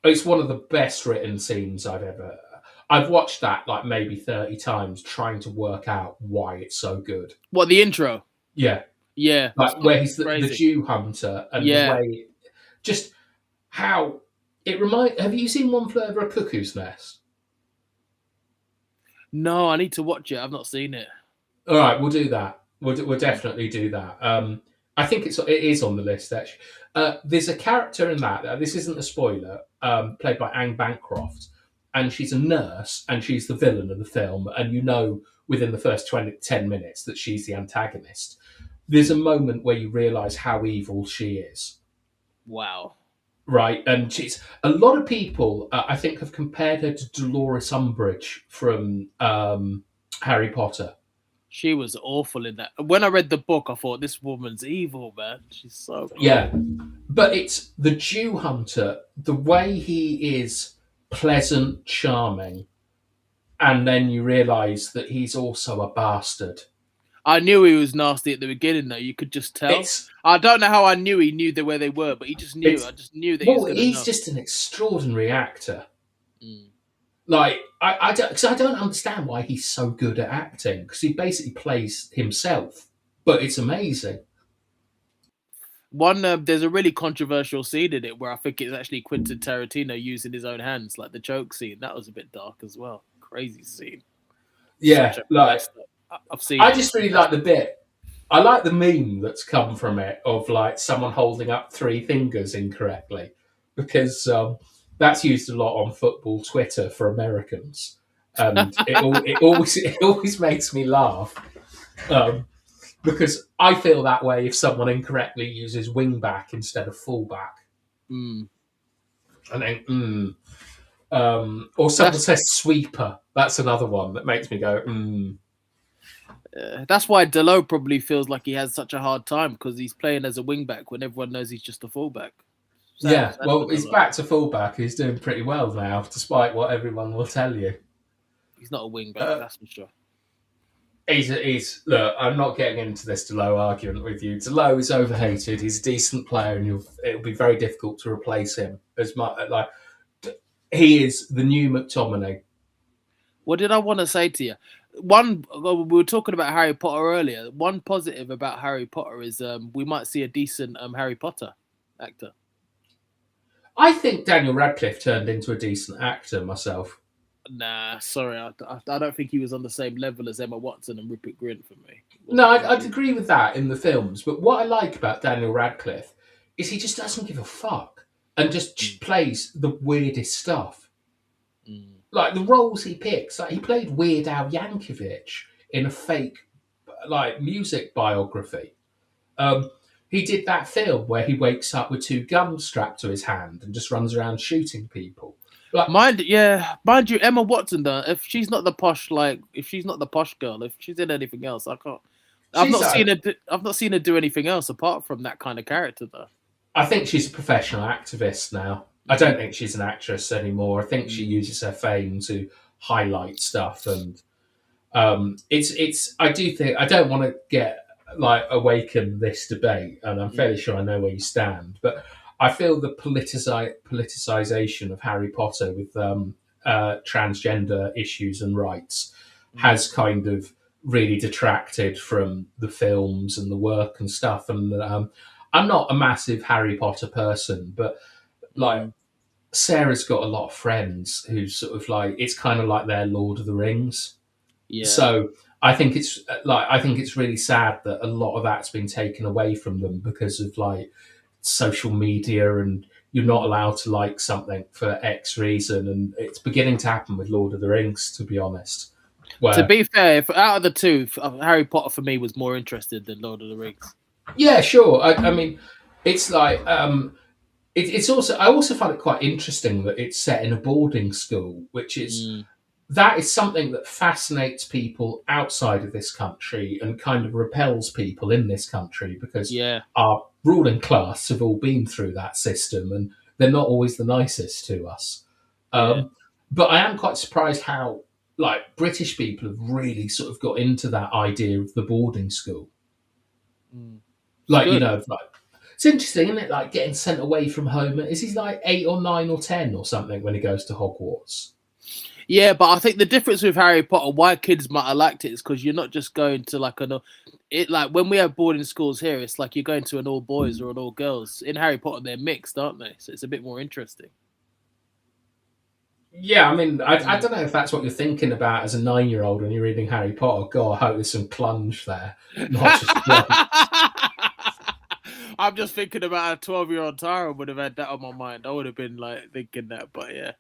It's one of the best written scenes I've watched that like maybe 30 times trying to work out why it's so good. What, the intro? Yeah. Yeah. Like where he's the Jew hunter and the way just how it reminds. Have you seen One Flew Over a Cuckoo's Nest? No, I need to watch it. I've not seen it. All right, we'll do that. We'll definitely do that. I think it is on the list actually. There's a character in that. This isn't a spoiler. Played by Anne Bancroft, and she's a nurse, and she's the villain of the film. And you know within the first 10 minutes that she's the antagonist. There's a moment where you realise how evil she is. Wow. Right, and she's a lot of people. I think have compared her to Dolores Umbridge from Harry Potter. She was awful in that. When I read the book, I thought this woman's evil, man. She's so cool. Yeah, but it's the Jew hunter. The way he is pleasant, charming, and then you realise that he's also a bastard. I knew he was nasty at the beginning, though. You could just tell. I don't know how I knew he knew where they were, but he just knew. I just knew that he was going to know. He's just an extraordinary actor. Like, I don't understand why he's so good at acting, because he basically plays himself, but it's amazing. There's a really controversial scene in it where I think it's actually Quentin Tarantino using his own hands, like the choke scene. That was a bit dark as well. Crazy scene. Yeah, like I've seen. I just really like the bit. I like the meme that's come from it of like someone holding up 3 fingers incorrectly, because that's used a lot on football Twitter for Americans, and it always makes me laugh. Because I feel that way if someone incorrectly uses wing back instead of fullback. And then, or someone says sweeper. That's another one that makes me go, That's why Delo probably feels like he has such a hard time, because he's playing as a wing back when everyone knows he's just a fullback. Well, he's back to fullback. He's doing pretty well now, despite what everyone will tell you. He's not a wing back, that's for sure. Look, I'm not getting into this Delo argument with you. Delo is overhated. He's a decent player, and it'll be very difficult to replace him. As much like he is the new McTominay. What did I want to say to you? We were talking about Harry Potter earlier. One positive about Harry Potter is we might see a decent Harry Potter actor. I think Daniel Radcliffe turned into a decent actor myself. Nah, sorry. I don't think he was on the same level as Emma Watson and Rupert Grint for me. No, I'd agree with that in the films. But what I like about Daniel Radcliffe is he just doesn't give a fuck and just plays the weirdest stuff. Like the roles he picks. Like he played Weird Al Yankovic in a fake like music biography. He did that film where he wakes up with 2 guns strapped to his hand and just runs around shooting people. Like, mind you, Emma Watson though, if she's not the posh girl, if she's in anything else, I can't. I've not seen her do anything else apart from that kind of character though. I think she's a professional activist now. I don't think she's an actress anymore. I think she uses her fame to highlight stuff, and it's. I do think I don't want to get like awaken this debate, and I'm fairly sure I know where you stand. But I feel the politicization of Harry Potter with transgender issues and rights has kind of really detracted from the films and the work and stuff. And I'm not a massive Harry Potter person, but like Sarah's got a lot of friends who sort of like it's kind of like their Lord of the Rings. Yeah. So I think it's really sad that a lot of that's been taken away from them because of like social media, and you're not allowed to like something for X reason, and it's beginning to happen with Lord of the Rings, to be honest. To be fair, out of the two, Harry Potter for me was more interested than Lord of the Rings. Yeah, sure. I mean, it's like it's also I also find it quite interesting that it's set in a boarding school, which is that is something that fascinates people outside of this country and kind of repels people in this country because our ruling class have all been through that system and they're not always the nicest to us. But I am quite surprised how like British people have really sort of got into that idea of the boarding school. Like, you know, like it's interesting, isn't it? Like getting sent away from home. Is he like 8 or 9 or 10 or something when he goes to Hogwarts? Yeah, but I think the difference with Harry Potter, why kids might have liked it, is because you're not just going to like like when we have boarding schools here, it's like you're going to an all boys or an all girls. In Harry Potter, they're mixed, aren't they? So it's a bit more interesting. Yeah, I mean, I don't know if that's what you're thinking about as a 9-year-old when you're reading Harry Potter. God, I hope there's some plunge there, not just I'm just thinking about a 12-year-old Tara would have had that on my mind. I would have been like thinking that, but yeah.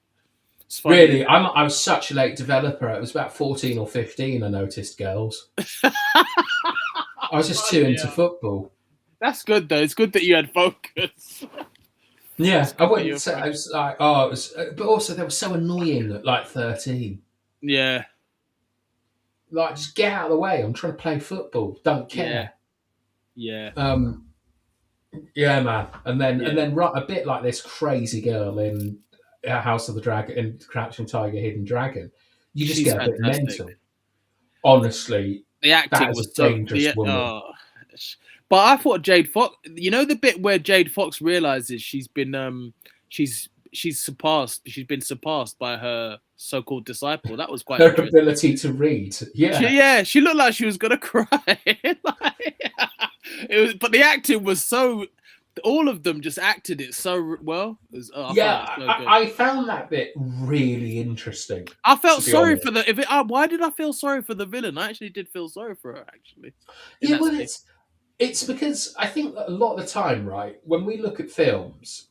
Really, I was such a late developer. It was about 14 or 15 I noticed girls. I was just too into football. That's good, though. It's good that you had focus. Yeah, I wouldn't say I was like, oh, it was, but also they were so annoying at like 13. Yeah. Like, just get out of the way. I'm trying to play football. Don't care. Yeah. Yeah, man. And then right, a bit like this crazy girl in House of the Dragon, in Crouching Tiger, Hidden Dragon. You just get a bit mental. Honestly, the acting was so dangerous woman. But I thought Jade Fox. You know the bit where Jade Fox realizes she's been she's been surpassed by her so-called disciple. That was quite her ability to read. Yeah, she looked like she was gonna cry. It was, but the acting was so. All of them just acted it so well. I found that bit really interesting. I felt sorry for why did I feel sorry for the villain? I actually did feel sorry for her. Actually, yeah. Well, it's because I think that a lot of the time, right, when we look at films,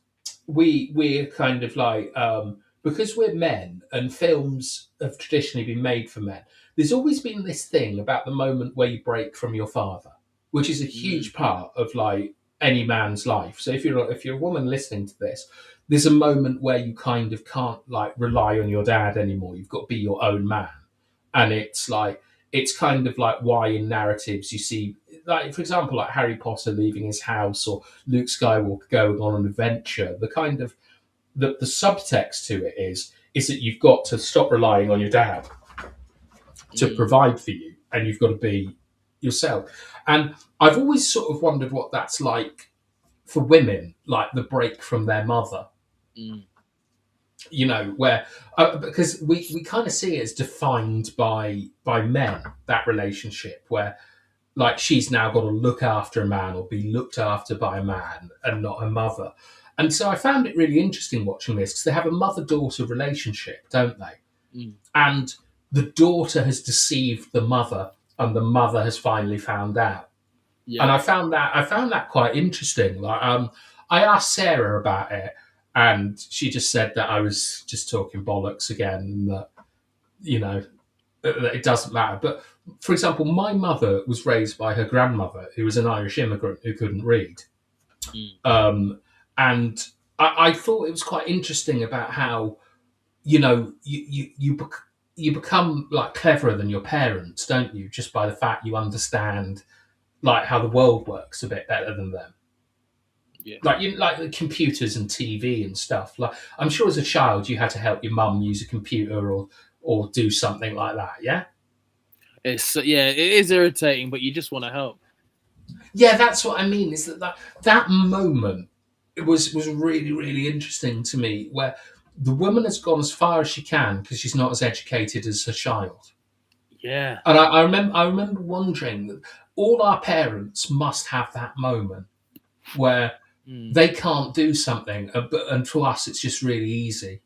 we're kind of like because we're men and films have traditionally been made for men. There's always been this thing about the moment where you break from your father, which is a huge part of like any man's life. So if you're a woman listening to this, there's a moment where you kind of can't like rely on your dad anymore. You've got to be your own man, and it's kind of like why in narratives you see, like for example, like Harry Potter leaving his house or Luke Skywalker going on an adventure. The kind of the subtext to it is that you've got to stop relying on your dad to provide for you, and you've got to be yourself. And I've always sort of wondered what that's like for women, like the break from their mother. You know, where because we kind of see it as defined by men, that relationship where like she's now got to look after a man or be looked after by a man and not her mother. And so I found it really interesting watching this because they have a mother-daughter relationship, don't they? And the daughter has deceived the mother, and the mother has finally found out. Yeah. And I found that quite interesting. Like, I asked Sarah about it, and she just said that I was just talking bollocks again, and that that it doesn't matter. But for example, my mother was raised by her grandmother, who was an Irish immigrant who couldn't read, and I thought it was quite interesting about how you become like cleverer than your parents, don't you? Just by the fact you understand like how the world works a bit better than them. Yeah. Like the computers and TV and stuff. Like I'm sure as a child you had to help your mum use a computer or do something like that. Yeah. It is irritating, but you just want to help. Yeah, that's what I mean. Is that moment? It was really really interesting to me, where the woman has gone as far as she can because she's not as educated as her child. Yeah. And I remember wondering that all our parents must have that moment where Mm, they can't do something, and to us it's just really easy,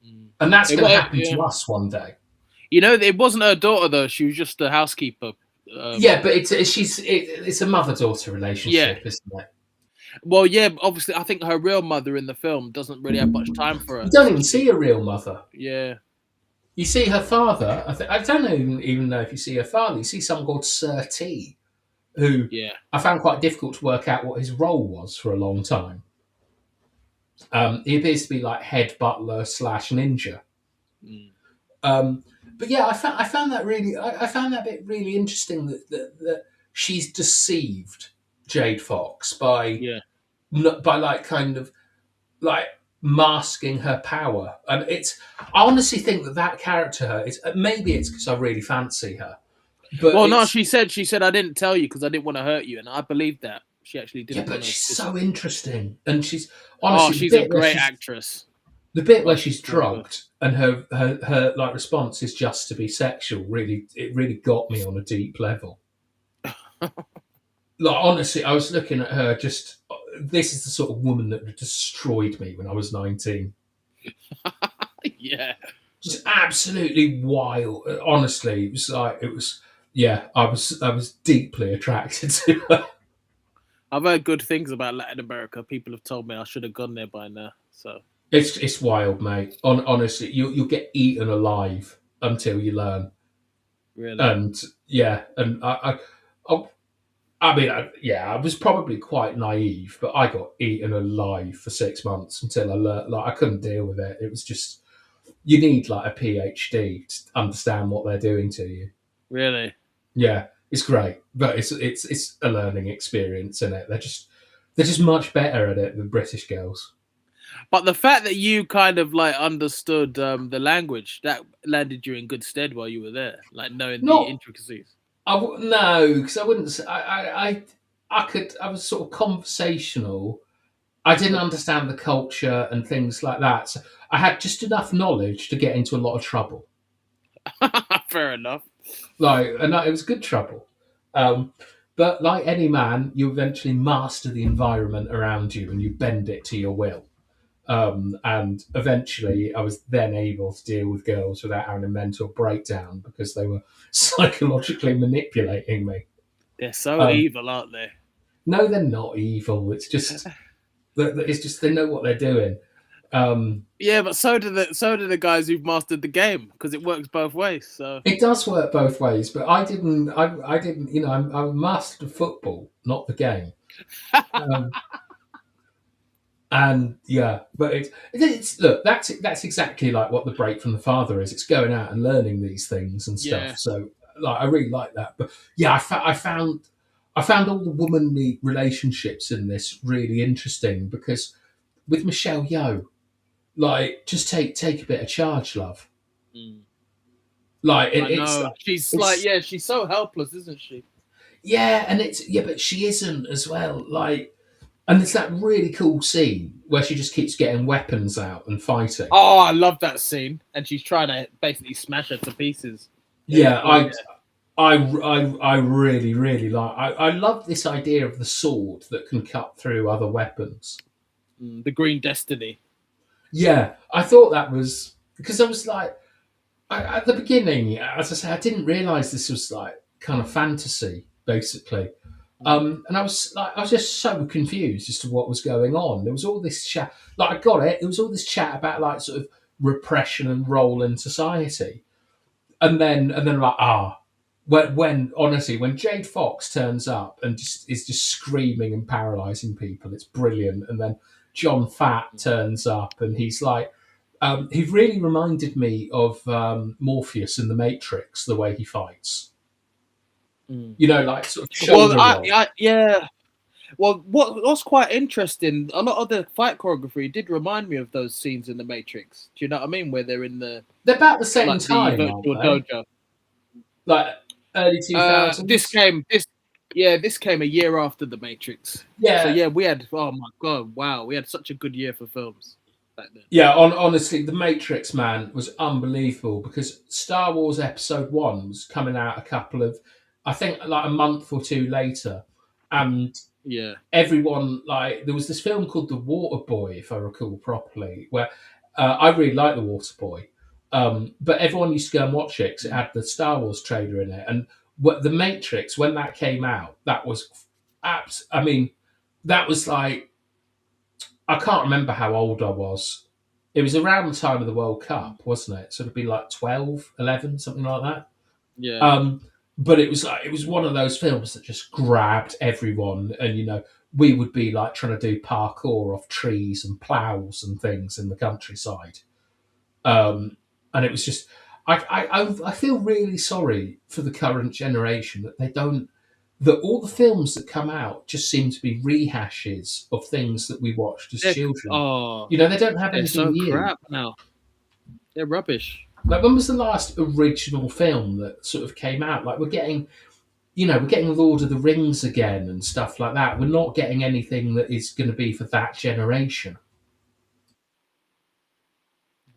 mm. and that's It going to was, happen yeah. to us one day. It wasn't her daughter though. She was just a housekeeper. Yeah, but it's a mother daughter Yeah. relationship, isn't it? Well, yeah. Obviously, I think her real mother in the film doesn't really have much time for You her. don't So even see a real mother. yeah, You see her father. I don't even know if you see her father. You see someone called Sir T, who yeah. I found quite difficult to work out what his role was for a long time. He appears to be like head butler slash ninja. Mm, Um, but yeah, I found that really I found that bit really interesting that she's deceived Jade Fox yeah. by like kind of like masking her power, and I honestly think that character is maybe it's because I really fancy her, but Well, no, it's she said I didn't tell you because I didn't want to hurt you, and I believe that she actually yeah, didn't but want to. she's so interesting, and she's Oh, honestly she's a great actress. the bit Oh, where she's she's so good. drugged and her like response is just to be sexual. Really, it really got me on a deep level. Like honestly, I was looking at her. Just this is the sort of woman that destroyed me when I was 19. Yeah. Just absolutely wild. Honestly, it was. Yeah, I was deeply attracted to her. I've heard good things about Latin America. People have told me I should have gone there by now. So It's wild, mate. Honestly, you'll get eaten alive until you learn. really, And yeah, and I, I mean, yeah, I was probably quite naive, but I got eaten alive for 6 months until I learned. Like I couldn't deal with it. It was just you need like a PhD to understand what they're doing to you. really. Yeah, it's great, but it's a learning experience, isn't it? They're just much better at it than British girls. But the fact that you kind of like understood the language that landed you in good stead while you were there, like knowing the Not intricacies. no, because I wouldn't. I could. I was sort of conversational. I didn't understand the culture and things like that. So I had just enough knowledge to get into a lot of trouble. Fair enough. And it was good trouble. Um, but like any man, you eventually master the environment around you and you bend it to your will. And eventually, I was then able to deal with girls without having a mental breakdown because they were psychologically manipulating me. They're so Um, evil, aren't they? no, they're not evil. It's just they know what they're doing. Um, Yeah, but so do the guys who've mastered the game because it works both ways. So it does work both ways, but I didn't. I didn't. I mastered football, not the game. Um, and yeah, but it's look. That's exactly like what the break from the father is. It's going out and learning these things and stuff. yeah. So like, I really like that. But yeah, I found all the womanly relationships in this really interesting because with Michelle Yeoh, like just take a bit of charge, love. Mm. Like I know. She's like, it's yeah, she's so helpless, isn't she? yeah, and it's yeah, but she isn't as well. Like, and it's that really cool scene where she just keeps getting weapons out and fighting. Oh, I love that scene. And she's trying to basically smash her to pieces. It was Yeah, brilliant. I really really like. I love this idea of the sword that can cut through other weapons. The Green Destiny. Yeah, I thought that was because I was like, at the beginning, as I said, I didn't realize this was like kind of fantasy, basically. Mm. And I was just so confused as to what was going on. There was all this chat, like I got it. There was all this chat about like sort of repression and role in society, and then like when honestly when Jade Fox turns up and just is just screaming and paralyzing people, it's brilliant. And then John Fat turns up and he's like, he really reminded me of Morpheus in the Matrix, the way he fights. Mm. Like sort of Well, shoulder roll. yeah. Well, what's quite interesting, a lot of the fight choreography did remind me of those scenes in The Matrix. Do you know what I mean? Where they're in the They're about the same like the time, aren't virtual they? dojo. Like early 2000s. This game, this Yeah, this came a year after The Matrix. So Yeah, yeah, we had, oh my god, wow, we had such a good year for films back then. yeah. Honestly, The Matrix, man, was unbelievable because Star Wars Episode One was coming out a couple of, I think, like a month or two later, and Yeah. everyone like there was this film called The Water Boy, if I recall properly, where I really like The Water Boy, but everyone used to go and watch it because it had the Star Wars trailer in it, and what The Matrix when that came out, that was I mean, that was like I can't remember how old I was. It was around the time of the World Cup, wasn't it? So it'd be like 12, 11, something like that. Yeah. Um, but it was like it was one of those films that just grabbed everyone, and we would be like trying to do parkour off trees and ploughs and things in the countryside, and it was just I feel really sorry for the current generation that they don't that all the films that come out just seem to be rehashes of things that we watched as They're, children. oh, They don't have they're anything so new. crap now. They're rubbish. Like when was the last original film that sort of came out? Like we're getting Lord of the Rings again and stuff like that. We're not getting anything that is going to be for that generation.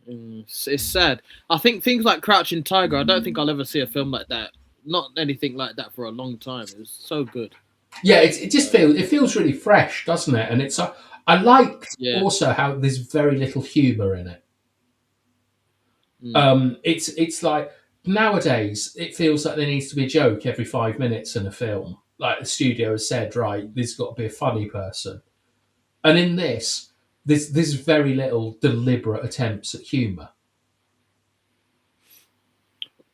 It's sad. I think things like Crouching Tiger, I don't think I'll ever see a film like that. Not anything like that for a long time. It was so good. Yeah, it just feels really fresh, doesn't it? And I like also how there's very little humour in it. It's like nowadays it feels like there needs to be a joke every 5 minutes in a film. Like the studio has said, right, there's got to be a funny person, and in this, there's very little deliberate attempts at humour.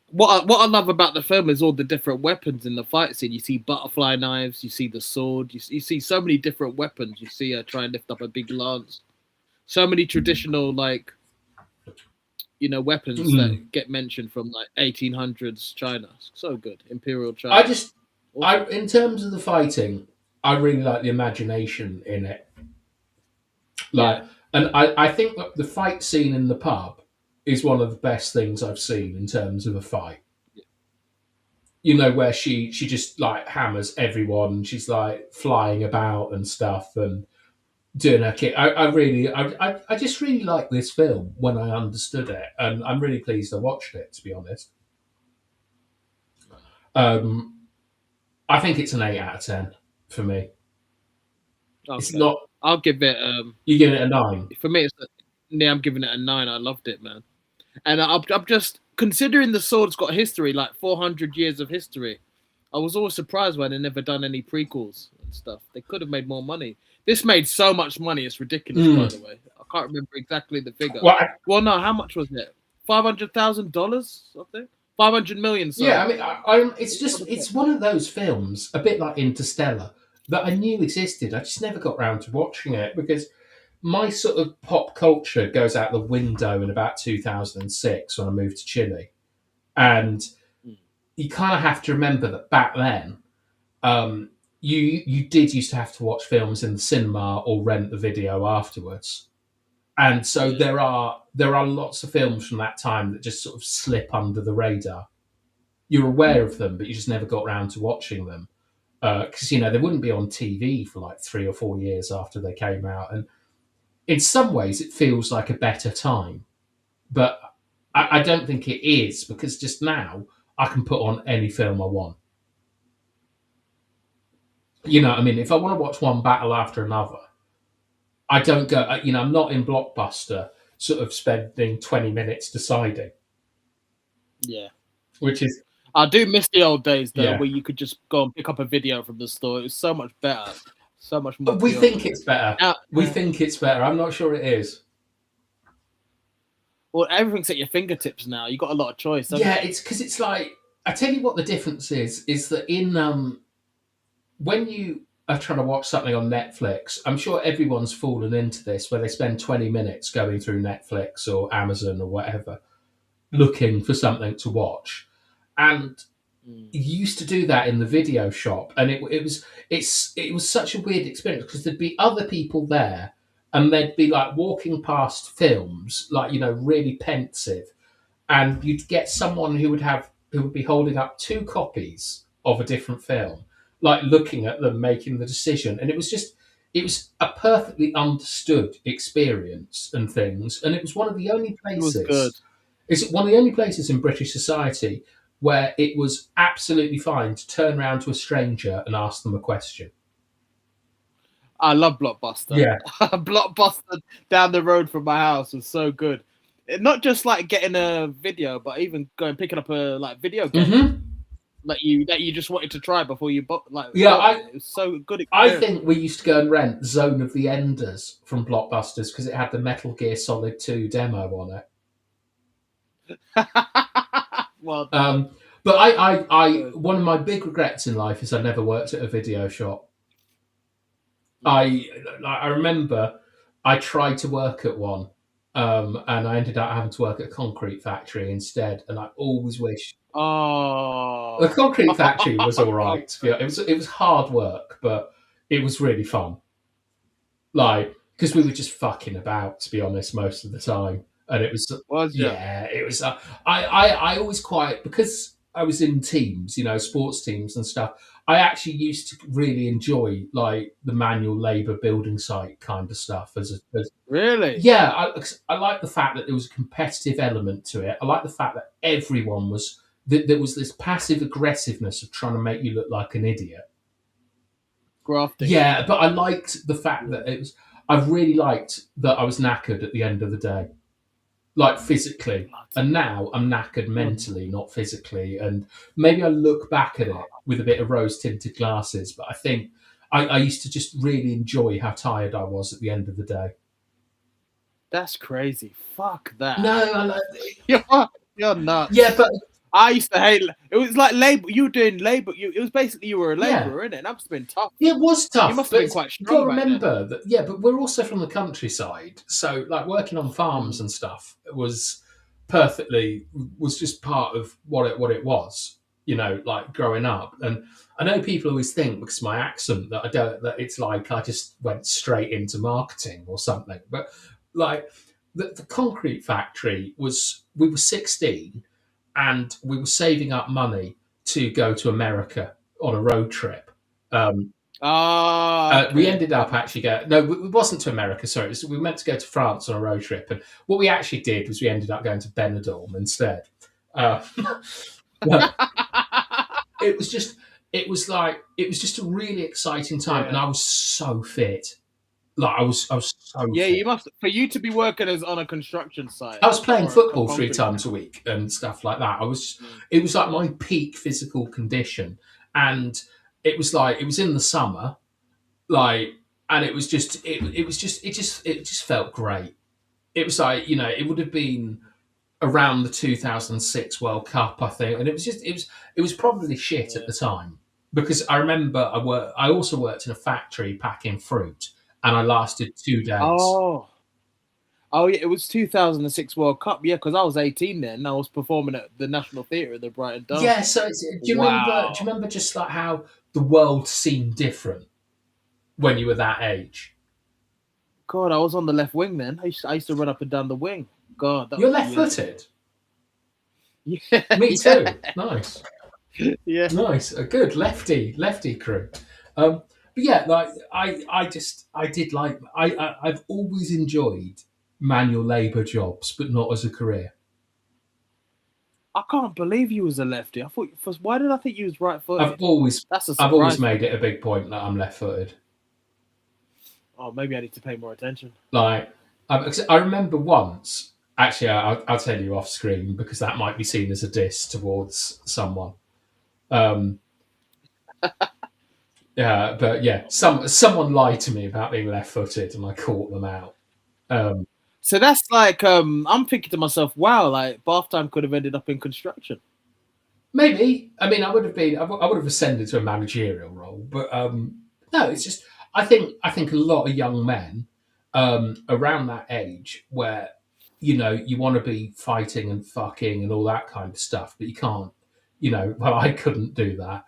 What I love about the film is all the different weapons in the fight scene. You see butterfly knives, you see the sword, you see so many different weapons. You see her try and lift up a big lance. So many traditional weapons that get mentioned from like 1800s China. So good, Imperial China. In terms of the fighting, I really like the imagination in it. And I think that the fight scene in the pub is one of the best things I've seen in terms of a fight. Where she just like hammers everyone. She's like flying about and stuff and doing her kick. I just really like this film when I understood it, and I'm really pleased I watched it, to be honest. I think it's an 8 out of 10 for me. Okay. It's not. I'll give it. You give it a 9. For me, I'm giving it a 9. I loved it, man. And I'm just considering the sword's got history, like 400 years of history. I was always surprised when they never done any prequels and stuff. They could have made more money. This made so much money; it's ridiculous. By the way, I can't remember exactly the figure. Well, no, how much was it? $500,000, something. 500 million. Sorry. Yeah, I mean, it's one of those films, a bit like Interstellar, that I knew existed. I just never got around to watching it because my sort of pop culture goes out the window in about 2006 when I moved to Chile. And you kind of have to remember that back then, you did used to have to watch films in the cinema or rent the video afterwards. And so there are lots of films from that time that just sort of slip under the radar. You're aware of them, but you just never got around to watching them. Because, they wouldn't be on TV for like 3 or 4 years after they came out. And in some ways, it feels like a better time. But I don't think it is, because just now, I can put on any film I want. I mean, if I want to watch one battle after another, I don't go, I'm not in Blockbuster sort of spending 20 minutes deciding. Yeah. Which is... I do miss the old days, though, where you could just go and pick up a video from the store. It was so much better. So much more. But we think it's better. We think it's better. I'm not sure it is. Well, everything's at your fingertips now. You've got a lot of choice. It's because it's like... I tell you what the difference is that in... when you are trying to watch something on Netflix, I'm sure everyone's fallen into this, where they spend 20 minutes going through Netflix or Amazon or whatever, looking for something to watch. And you used to do that in the video shop, and it was such a weird experience because there'd be other people there, and they'd be like walking past films, like really pensive, and you'd get someone who would be holding up 2 copies of a different film. like looking at them making the decision, and it was a perfectly understood experience and things, and it was one of the only It was good. places. It's one of the only places in British society where it was absolutely fine to turn around to a stranger and ask them a question. I love Blockbuster. Yeah. Blockbuster down the road from my house was so good. Not just like getting a video, but even picking up a like video game that you just wanted to try before you bought. Like, it was so good. I think we used to go and rent Zone of the Enders from Blockbusters because it had the Metal Gear Solid 2 demo on it. Well, but I one of my big regrets in life is I never worked at a video shop. I remember I tried to work at one, and I ended up having to work at a concrete factory instead. And I always wish the concrete factory was all right. It was hard work, but it was really fun. Like, because we were just fucking about, to be honest, most of the time, and it was it was. I always because I was in teams, sports teams and stuff. I actually used to really enjoy like the manual labour building site kind of stuff. Really, yeah, I like the fact that there was a competitive element to it. I like the fact that everyone was there was this passive aggressiveness of trying to make you look like an idiot. Grafting. Yeah, but I liked the fact that it was. I really liked that I was knackered at the end of the day, like physically. And now I'm knackered mentally, not physically. And maybe I look back at it with a bit of rose-tinted glasses, but I think I used to just really enjoy how tired I was at the end of the day. That's crazy. Fuck that. No, I like it. You're nuts. Yeah, but I used to hate it. Was like labor. You were doing labor. It was basically you were a laborer, innit? And that must have been tough. Yeah, it was tough. You must have been quite strong. You've got to remember that. Yeah, but we're also from the countryside, so like working on farms and stuff was just part of what it was. Like growing up, and I know people always think because of my accent that it's like I just went straight into marketing or something, but like the concrete factory we were 16 and we were saving up money to go to America on a road trip. We ended up actually it wasn't to America, sorry. We meant to go to France on a road trip, and what we actually did was we ended up going to Benidorm instead. It was just a really exciting time, and I was so fit. Like I was so fit. You must for you to be working on a construction site. I was playing football 3 times a week and stuff like that. It was like my peak physical condition, and it was in the summer, like, and it just felt great. It was like it would have been around the 2006 World Cup, I think, and it was probably shit at the time because I remember I also worked in a factory packing fruit. And I lasted 2 days. Oh, yeah, it was 2006 World Cup. Yeah, because I was 18 then. I was performing at the National Theatre at the Brighton Dome. Yeah, so do you remember just like how the world seemed different when you were that age? God, I was on the left wing then. I used to run up and down the wing. God, you're left-footed. Yeah, me too. Nice. Yeah, nice. A good lefty crew. But yeah, like I've always enjoyed manual labour jobs, but not as a career. I can't believe you was a lefty. I thought why did I think you was right-footed? I've always made it a big point that I'm left-footed. Oh, maybe I need to pay more attention. Like I remember once. Actually, I'll tell you off screen because that might be seen as a diss towards someone. Yeah, but yeah, someone lied to me about being left-footed, and I caught them out. So that's like I'm thinking to myself, wow, like bath time could have ended up in construction. Maybe. I mean, I would have ascended to a managerial role, but no, it's just I think a lot of young men around that age where you want to be fighting and fucking and all that kind of stuff, but you can't. Well, I couldn't do that.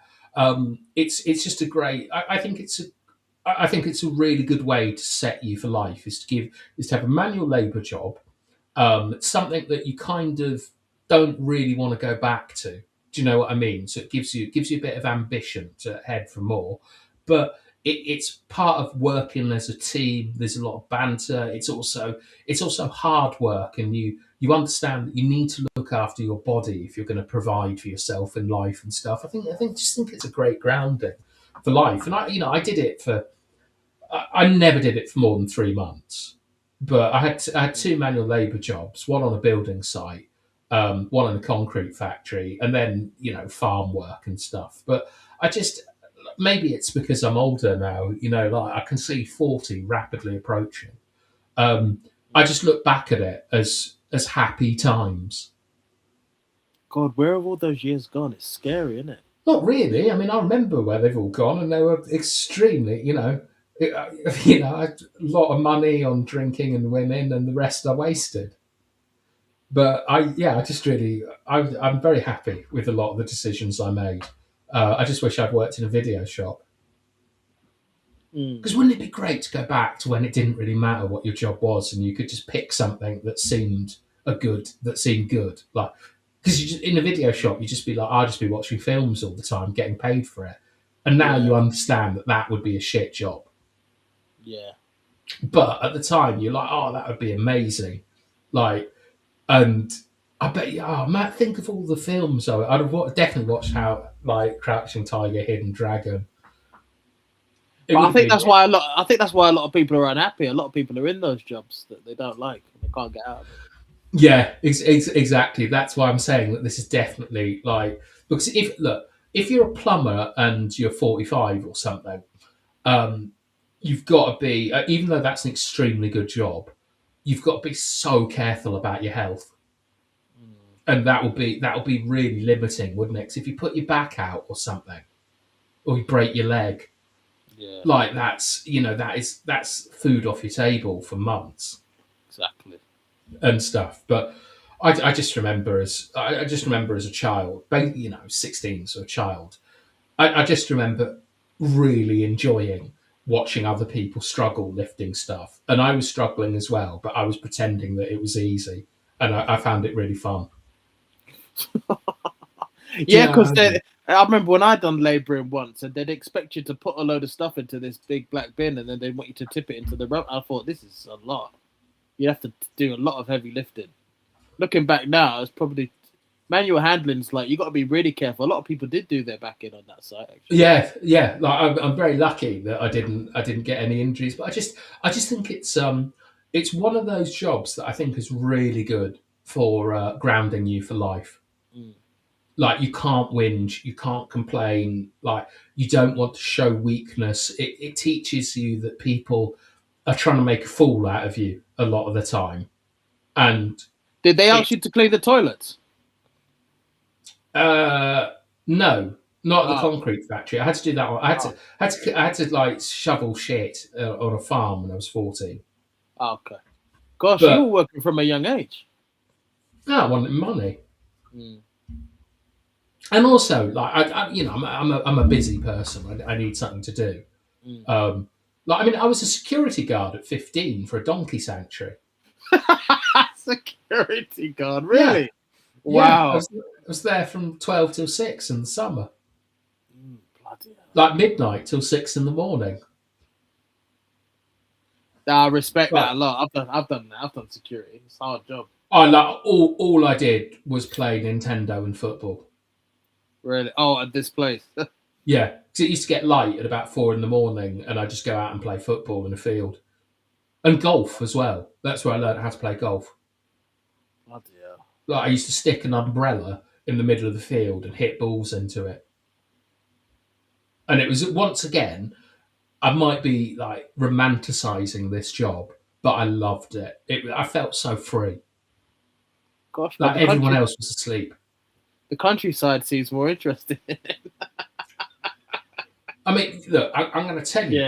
It's just a great. I think it's a really good way to set you for life. Is to have a manual labour job, something that you kind of don't really want to go back to. Do you know what I mean? So it gives you a bit of ambition to head for more, but it's part of working as a team. There's a lot of banter. It's also hard work, and you understand that you need to look after your body if you're going to provide for yourself in life and stuff. I think it's a great grounding for life. And I did it for. I never did it for more than 3 months, but I had two manual labour jobs, one on a building site, one in a concrete factory, and then farm work and stuff. But I just maybe it's because I'm older now. Like I can see 40 rapidly approaching. I just look back at it as happy times. God, where have all those years gone? It's scary, isn't it? Not really. I mean, I remember where they've all gone, and they were extremely, I had a lot of money on drinking and women, and the rest I wasted. But I just really, I'm very happy with a lot of the decisions I made. I just wish I'd worked in a video shop. Mm. Because wouldn't it be great to go back to when it didn't really matter what your job was, and you could just pick something that seemed good, like because in a video shop you just be like, I'll just be watching films all the time, getting paid for it, and now Yeah. you understand that would be a shit job. Yeah. But at the time, you're like, oh, that would be amazing. Like, and I bet you, oh, Matt, think of all the films. I'd have definitely watched Crouching Tiger, Hidden Dragon. But I think that's why a lot of people are unhappy. A lot of people are in those jobs that they don't like and they can't get out of it. Yeah, exactly. That's why I'm saying that this is definitely because if you're a plumber and you're 45 or something, you've got to be even though that's an extremely good job, you've got to be so careful about your health, and that will be really limiting, wouldn't it? 'Cause if you put your back out or something, or you break your leg, Yeah. like that's food off your table for months. Exactly. And stuff. But I just remember as a child, 16, so a child. I just remember really enjoying watching other people struggle lifting stuff, and I was struggling as well, but I was pretending that it was easy, and I found it really fun. Yeah, because I remember when I done labouring once, and they'd expect you to put a load of stuff into this big black bin, and then they want you to tip it into the rope. I thought, this is a lot. You have to do a lot of heavy lifting. Looking back now, it's probably manual handling's like you got to be really careful. A lot of people did do their back in on that site. Actually. Yeah. Like I'm very lucky that I didn't get any injuries, but I just think it's one of those jobs that I think is really good for grounding you for life. Mm. Like you can't whinge, you can't complain. Like you don't want to show weakness. It teaches you that people are trying to make a fool out of you a lot of the time. And did they ask you to clean the toilets? No, not at the concrete factory. I had to do that. I had to like shovel shit on a farm when I was 14. Oh, okay. Gosh, you were working from a young age. No, I wanted money. Mm. And also, like I'm a busy person. I need something to do. Mm. I was a security guard at 15 for a donkey sanctuary. Security guard, really? Yeah. Wow. Yeah, I was there from 12 till 6 in the summer. Bloody hell. Like midnight till 6 in the morning. I respect that a lot. I've done that. I've done security. It's a hard job. All I did was play Nintendo and football. Really? Oh, at this place. Yeah, because it used to get light at about 4 in the morning, and I'd just go out and play football in a field. And golf as well. That's where I learned how to play golf. Bloody hell. Like I used to stick an umbrella in the middle of the field and hit balls into it. And it was, once again, I might be like romanticizing this job, but I loved it. I felt so free. Gosh, like everyone else was asleep. The countryside seems more interesting. I mean, look, I'm going to tell you,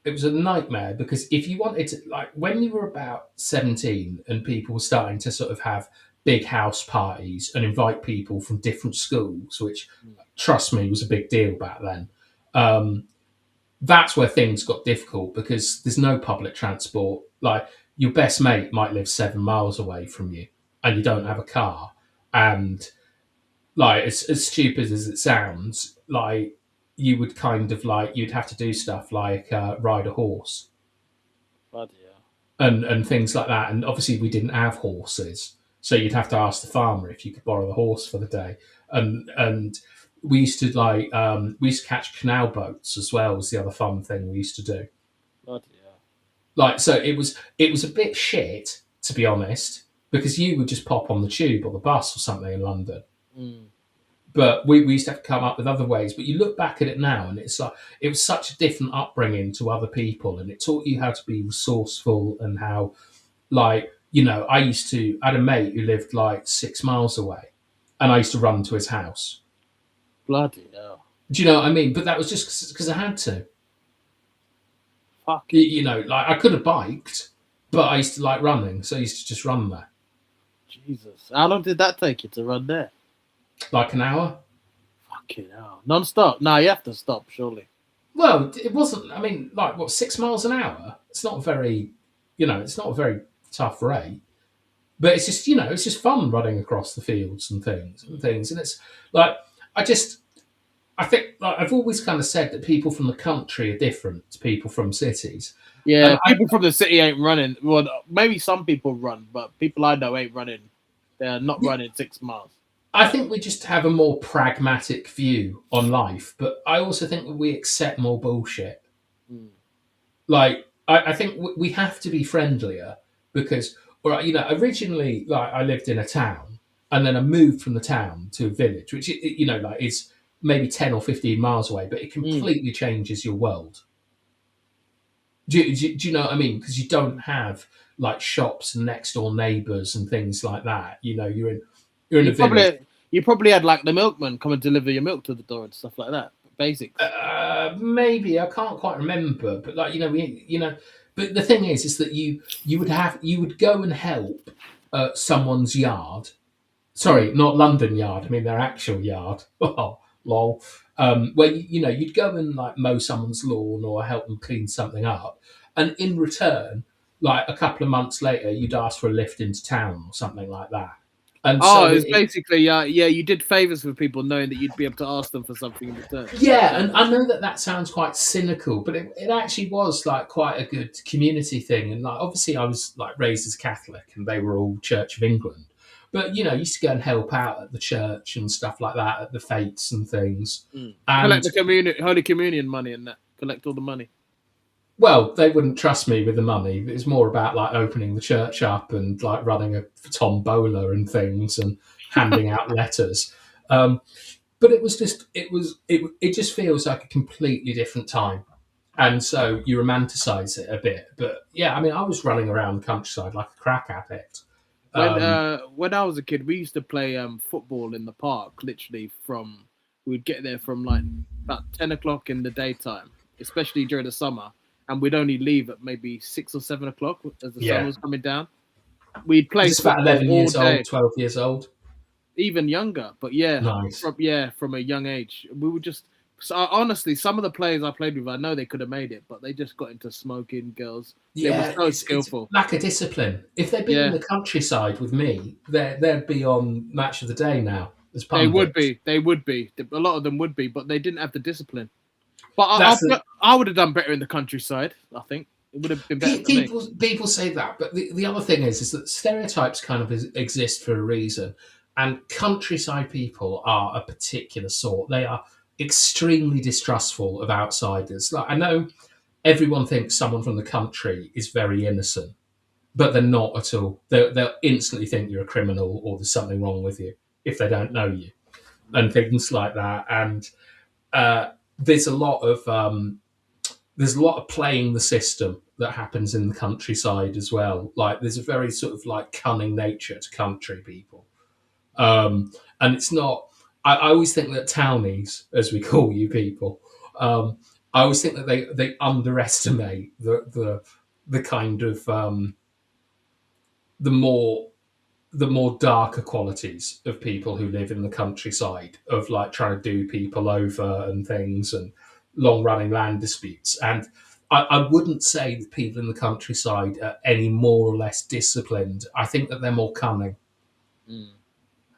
it was a nightmare, because if you wanted to, like, when you were about 17 and people were starting to sort of have big house parties and invite people from different schools, which, trust me, was a big deal back then, that's where things got difficult, because there's no public transport. Like, your best mate might live 7 miles away from you and you don't have a car. And like as stupid as it sounds, like you would kind of like you'd have to do stuff like ride a horse Bloody hell. and things like that. And obviously, we didn't have horses, so you'd have to ask the farmer if you could borrow the horse for the day. And we used to we used to catch canal boats as well. Was the other fun thing we used to do. Bloody hell. Like so, it was a bit shit to be honest because you would just pop on the tube or the bus or something in London. Mm. But we used to have to come up with other ways. But you look back at it now, and it's like it was such a different upbringing to other people, and it taught you how to be resourceful and how, like, I had a mate who lived like 6 miles away, and I used to run to his house. Bloody hell. Do you know what I mean? But that was just because I had to. Fuck. Like I could have biked, but I used to like running, so I used to just run there. Jesus. How long did that take you to run there? Like an hour. Fucking hell. Non-stop? No, you have to stop, surely. Well, it wasn't. I mean, like what, 6 miles an hour? It's not very, it's not a very tough rate. But it's just, it's just fun running across the fields and things. And it's like, I think, like, I've always kind of said that people from the country are different to people from cities. Yeah, people from the city ain't running. Well, maybe some people run, but people I know ain't running. They're not running 6 miles. I think we just have a more pragmatic view on life, but I also think that we accept more bullshit. Mm. Like, I think we have to be friendlier because, originally, like, I lived in a town and then I moved from the town to a village, which, like, is maybe 10 or 15 miles away, but it completely changes your world. Do you know what I mean? Because you don't have, like, shops and next door neighbours and things like that. You're in a village. You probably had like the milkman come and deliver your milk to the door and stuff like that. Basics. Maybe I can't quite remember, but like But the thing is that you would go and help someone's yard. Sorry, not London yard. I mean their actual yard. Oh, lol. Where you'd go and like mow someone's lawn or help them clean something up, and in return, like a couple of months later, you'd ask for a lift into town or something like that. And it's basically, you did favours for people knowing that you'd be able to ask them for something in return. Yeah, and I know that sounds quite cynical, but it actually was like quite a good community thing. And like obviously I was like raised as Catholic and they were all Church of England. But used to go and help out at the church and stuff like that, at the fetes and things. And collect the Holy Communion money and that. Collect all the money. Well, they wouldn't trust me with the money. It was more about like opening the church up and like running a tombola and things and handing out letters. But it was just it just feels like a completely different time, and so you romanticize it a bit. But yeah, I mean, I was running around the countryside like a crack addict. When I was a kid, we used to play football in the park. Literally we'd get there from like about 10 o'clock in the daytime, especially during the summer. And we'd only leave at maybe 6 or 7 o'clock as the sun was coming down. We'd play just about 11 years old, 12 years old. Even younger, but yeah, nice. From a young age. We would just... So honestly, some of the players I played with, I know they could have made it, but they just got into smoking, girls. Yeah, they were so skillful. It's lack of discipline. If they'd been in the countryside with me, they'd be on Match of the Day now. They would be. A lot of them would be, but they didn't have the discipline. But I would have done better in the countryside, I think. It would have been better People say that, but the other thing is that stereotypes kind of exist for a reason. And countryside people are a particular sort. They are extremely distrustful of outsiders. Like I know everyone thinks someone from the country is very innocent, but they're not at all. They'll instantly think you're a criminal or there's something wrong with you if they don't know you, and things like that. And there's a lot of playing the system that happens in the countryside as well. Like there's a very sort of like cunning nature to country people, and it's not. I always think that townies, as we call you people, I always think that they underestimate the kind of the more darker qualities of people who live in the countryside, of like trying to do people over and things and long running land disputes. And I wouldn't say that people in the countryside are any more or less disciplined. I think that they're more cunning.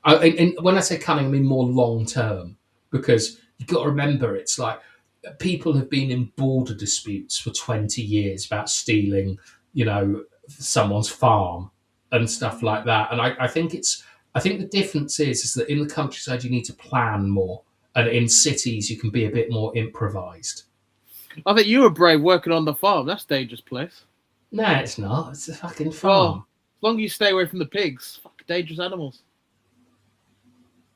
And when I say cunning, I mean more long term, because you've got to remember it's like people have been in border disputes for 20 years about stealing, someone's farm and stuff like that. And I think the difference is that in the countryside you need to plan more, and in cities you can be a bit more improvised. I think you were brave working on the farm. That's a dangerous place. No, it's not. It's a fucking Well, farm. as long as you stay away from the pigs, fucking dangerous animals.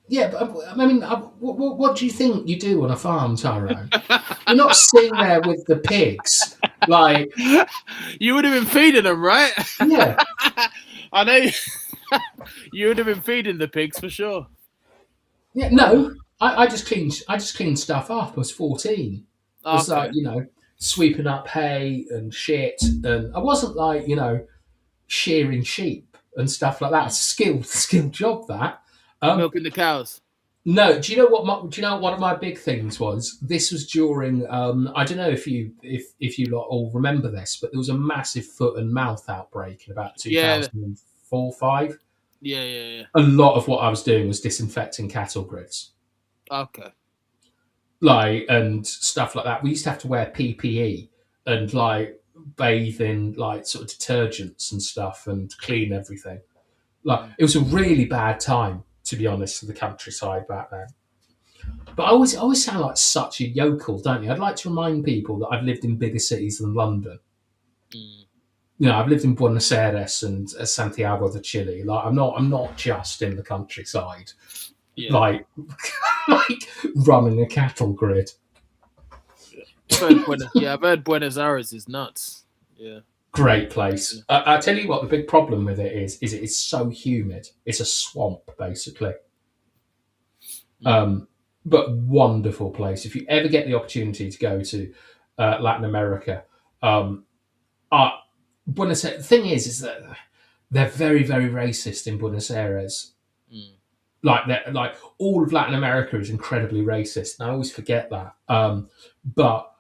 Yeah, but I mean, what do you think you do on a farm, Tyrone? You're not sitting there with the pigs, like. You would have been feeding them, right? Yeah. I know. You would have been feeding the pigs for sure. Yeah, no, I just cleaned stuff up. I was 14. I was Okay. like, sweeping up hay and shit, and I wasn't like, shearing sheep and stuff like that. It's a skilled job that. Milking the cows. No, do you know what one of my big things was? This was during I don't know if you lot all remember this, but there was a massive foot and mouth outbreak in about 2004, 5. Yeah. A lot of what I was doing was disinfecting cattle grids. Okay. Like, and stuff like that. We used to have to wear PPE and like bathe in like sort of detergents and stuff and clean everything. Like, it was a really bad time, to be honest, for the countryside back then. But I always sound like such a yokel, don't you? I'd like to remind people that I've lived in bigger cities than London. I've lived in Buenos Aires and Santiago de Chile. Like, I'm not just in the countryside, like running a cattle grid. I've heard Buenos Aires is nuts. Yeah. Great place. I tell you what, the big problem with it is it is so humid. It's a swamp, basically. But wonderful place. If you ever get the opportunity to go to Latin America, Buenos Aires, the thing is that they're very, very racist in Buenos Aires. Like all of Latin America is incredibly racist, and I always forget that. But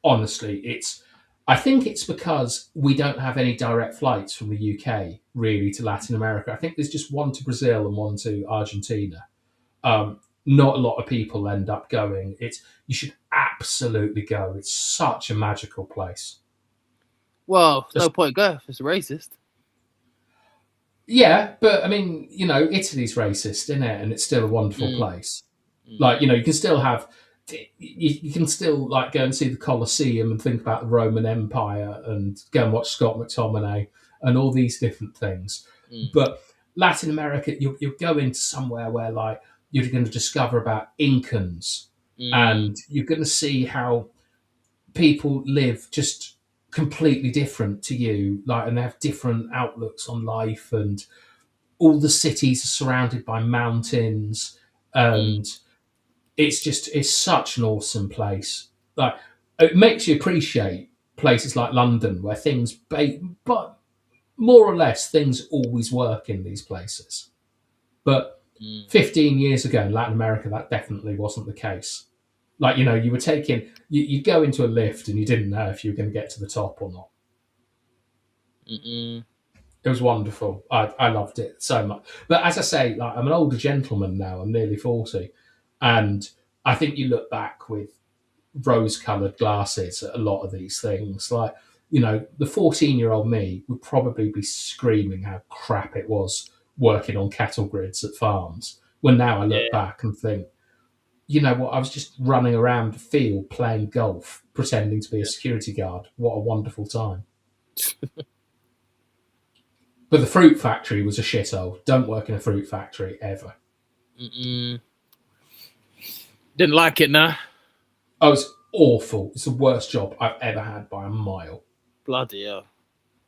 honestly, I think it's because we don't have any direct flights from the UK really to Latin America. I think there's just one to Brazil and one to Argentina. Not a lot of people end up going. You should absolutely go. It's such a magical place. Well, no point go if it's racist. Yeah, but I mean, Italy's racist, isn't it? And it's still a wonderful place. Like, you can still have. You can still like go and see the Colosseum and think about the Roman Empire and go and watch Scott McTominay and all these different things. But Latin America, you'll go into somewhere where like you're going to discover about Incans and you're going to see how people live just completely different to you, like, and they have different outlooks on life, and all the cities are surrounded by mountains, and it's such an awesome place. Like, it makes you appreciate places like London where but more or less things always work in these places. But 15 years ago in Latin America, that definitely wasn't the case. Like, you were you'd go into a lift and you didn't know if you were going to get to the top or not. It was wonderful. I loved it so much. But as I say, like, I'm an older gentleman now. I'm nearly 40. And I think you look back with rose-coloured glasses at a lot of these things. Like, the 14-year-old me would probably be screaming how crap it was working on cattle grids at farms. When now I look back and think, you know what, I was just running around the field playing golf, pretending to be a security guard. What a wonderful time. But the fruit factory was a shithole. Don't work in a fruit factory ever. Didn't like it, nah. Oh, it's awful. It's the worst job I've ever had by a mile. Bloody hell.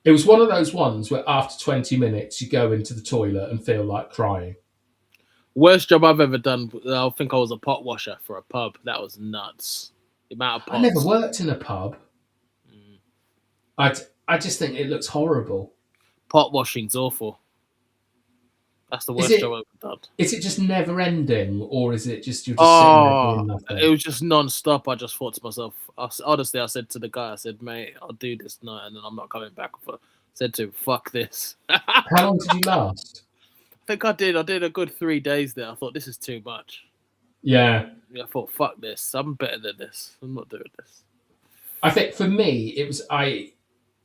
It was one of those ones where after 20 minutes you go into the toilet and feel like crying. Worst job I've ever done, I think I was a pot washer for a pub. That was nuts. The amount of pots. I never worked in a pub. I just think it looks horrible. Pot washing's awful. That's the worst job I've ever done. Is it just never ending, or is it just you're just sitting there doing nothing? It was just non-stop. I just thought to myself, honestly, I said to the guy, I said, mate, I'll do this night and then I'm not coming back. I said to him, fuck this. How long did you last? I think I did. I did a good 3 days there. I thought this is too much. Yeah. I thought, fuck this. I'm better than this. I'm not doing this. I think for me, it was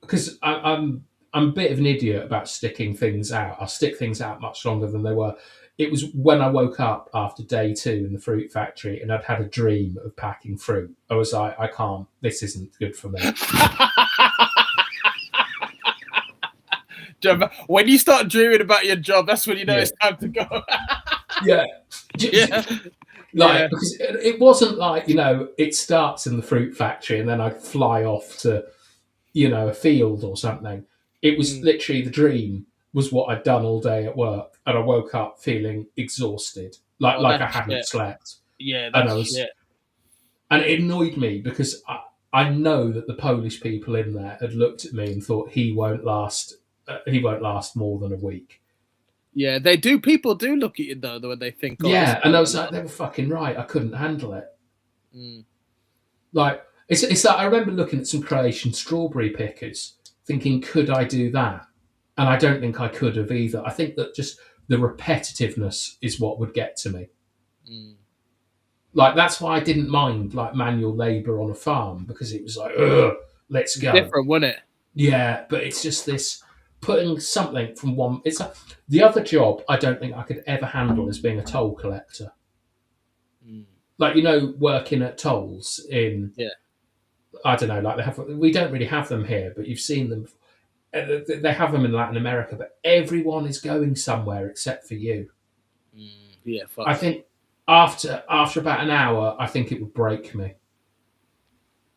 because I'm a bit of an idiot about sticking things out. I'll stick things out much longer than they were. It was when I woke up after day 2 in the fruit factory and I'd had a dream of packing fruit. I was like, I can't. This isn't good for me. When you start dreaming about your job, that's when you know it's time to go. Yeah. Yeah. Because it wasn't like, it starts in the fruit factory and then I fly off to, a field or something. It was literally the dream was what I'd done all day at work. And I woke up feeling exhausted, like I hadn't slept. Yeah, that's shit. And it annoyed me because I know that the Polish people in there had looked at me and thought he won't last more than a week. Yeah, they do. People do look at you though when they think. Oh, yeah, and I was like, they were fucking right. I couldn't handle it. Like it's like I remember looking at some Croatian strawberry pickers, thinking, could I do that? And I don't think I could have either. I think that just the repetitiveness is what would get to me. Like that's why I didn't mind like manual labour on a farm because it was like, let's go. Different, wasn't it? Yeah, but it's just this. Putting something from one, the other job I don't think I could ever handle is being a toll collector. Like working at tolls in, I don't know, like we don't really have them here, but you've seen them. They have them in Latin America, but everyone is going somewhere except for you. Yeah, fuck. I think after about an hour, I think it would break me.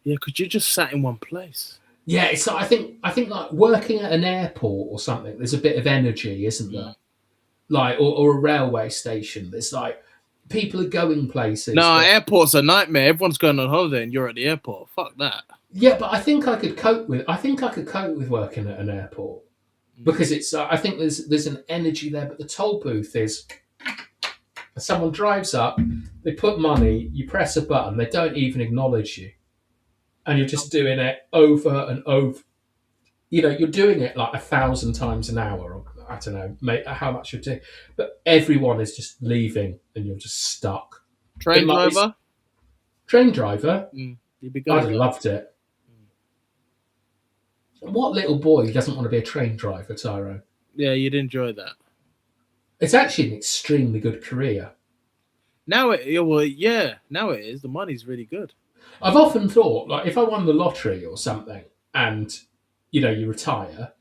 Yeah, because you just sat in one place. Yeah, it's like, I think like working at an airport or something. There's a bit of energy, isn't there? Like or a railway station. There's like people are going places. No, airport's a nightmare. Everyone's going on holiday, and you're at the airport. Fuck that. Yeah, but I think I could cope with. I think I could cope with working at an airport because it's. I think there's an energy there, but the toll booth is. Someone drives up, they put money, you press a button, they don't even acknowledge you. And you're just doing it over and over. You're doing it like 1,000 times an hour. Or I don't know how much you're doing. But everyone is just leaving and you're just stuck. Train driver? Train driver? I'd have loved it. What little boy doesn't want to be a train driver, Tyrone? Yeah, you'd enjoy that. It's actually an extremely good career. Now it is. The money's really good. I've often thought, like, if I won the lottery or something and, you retire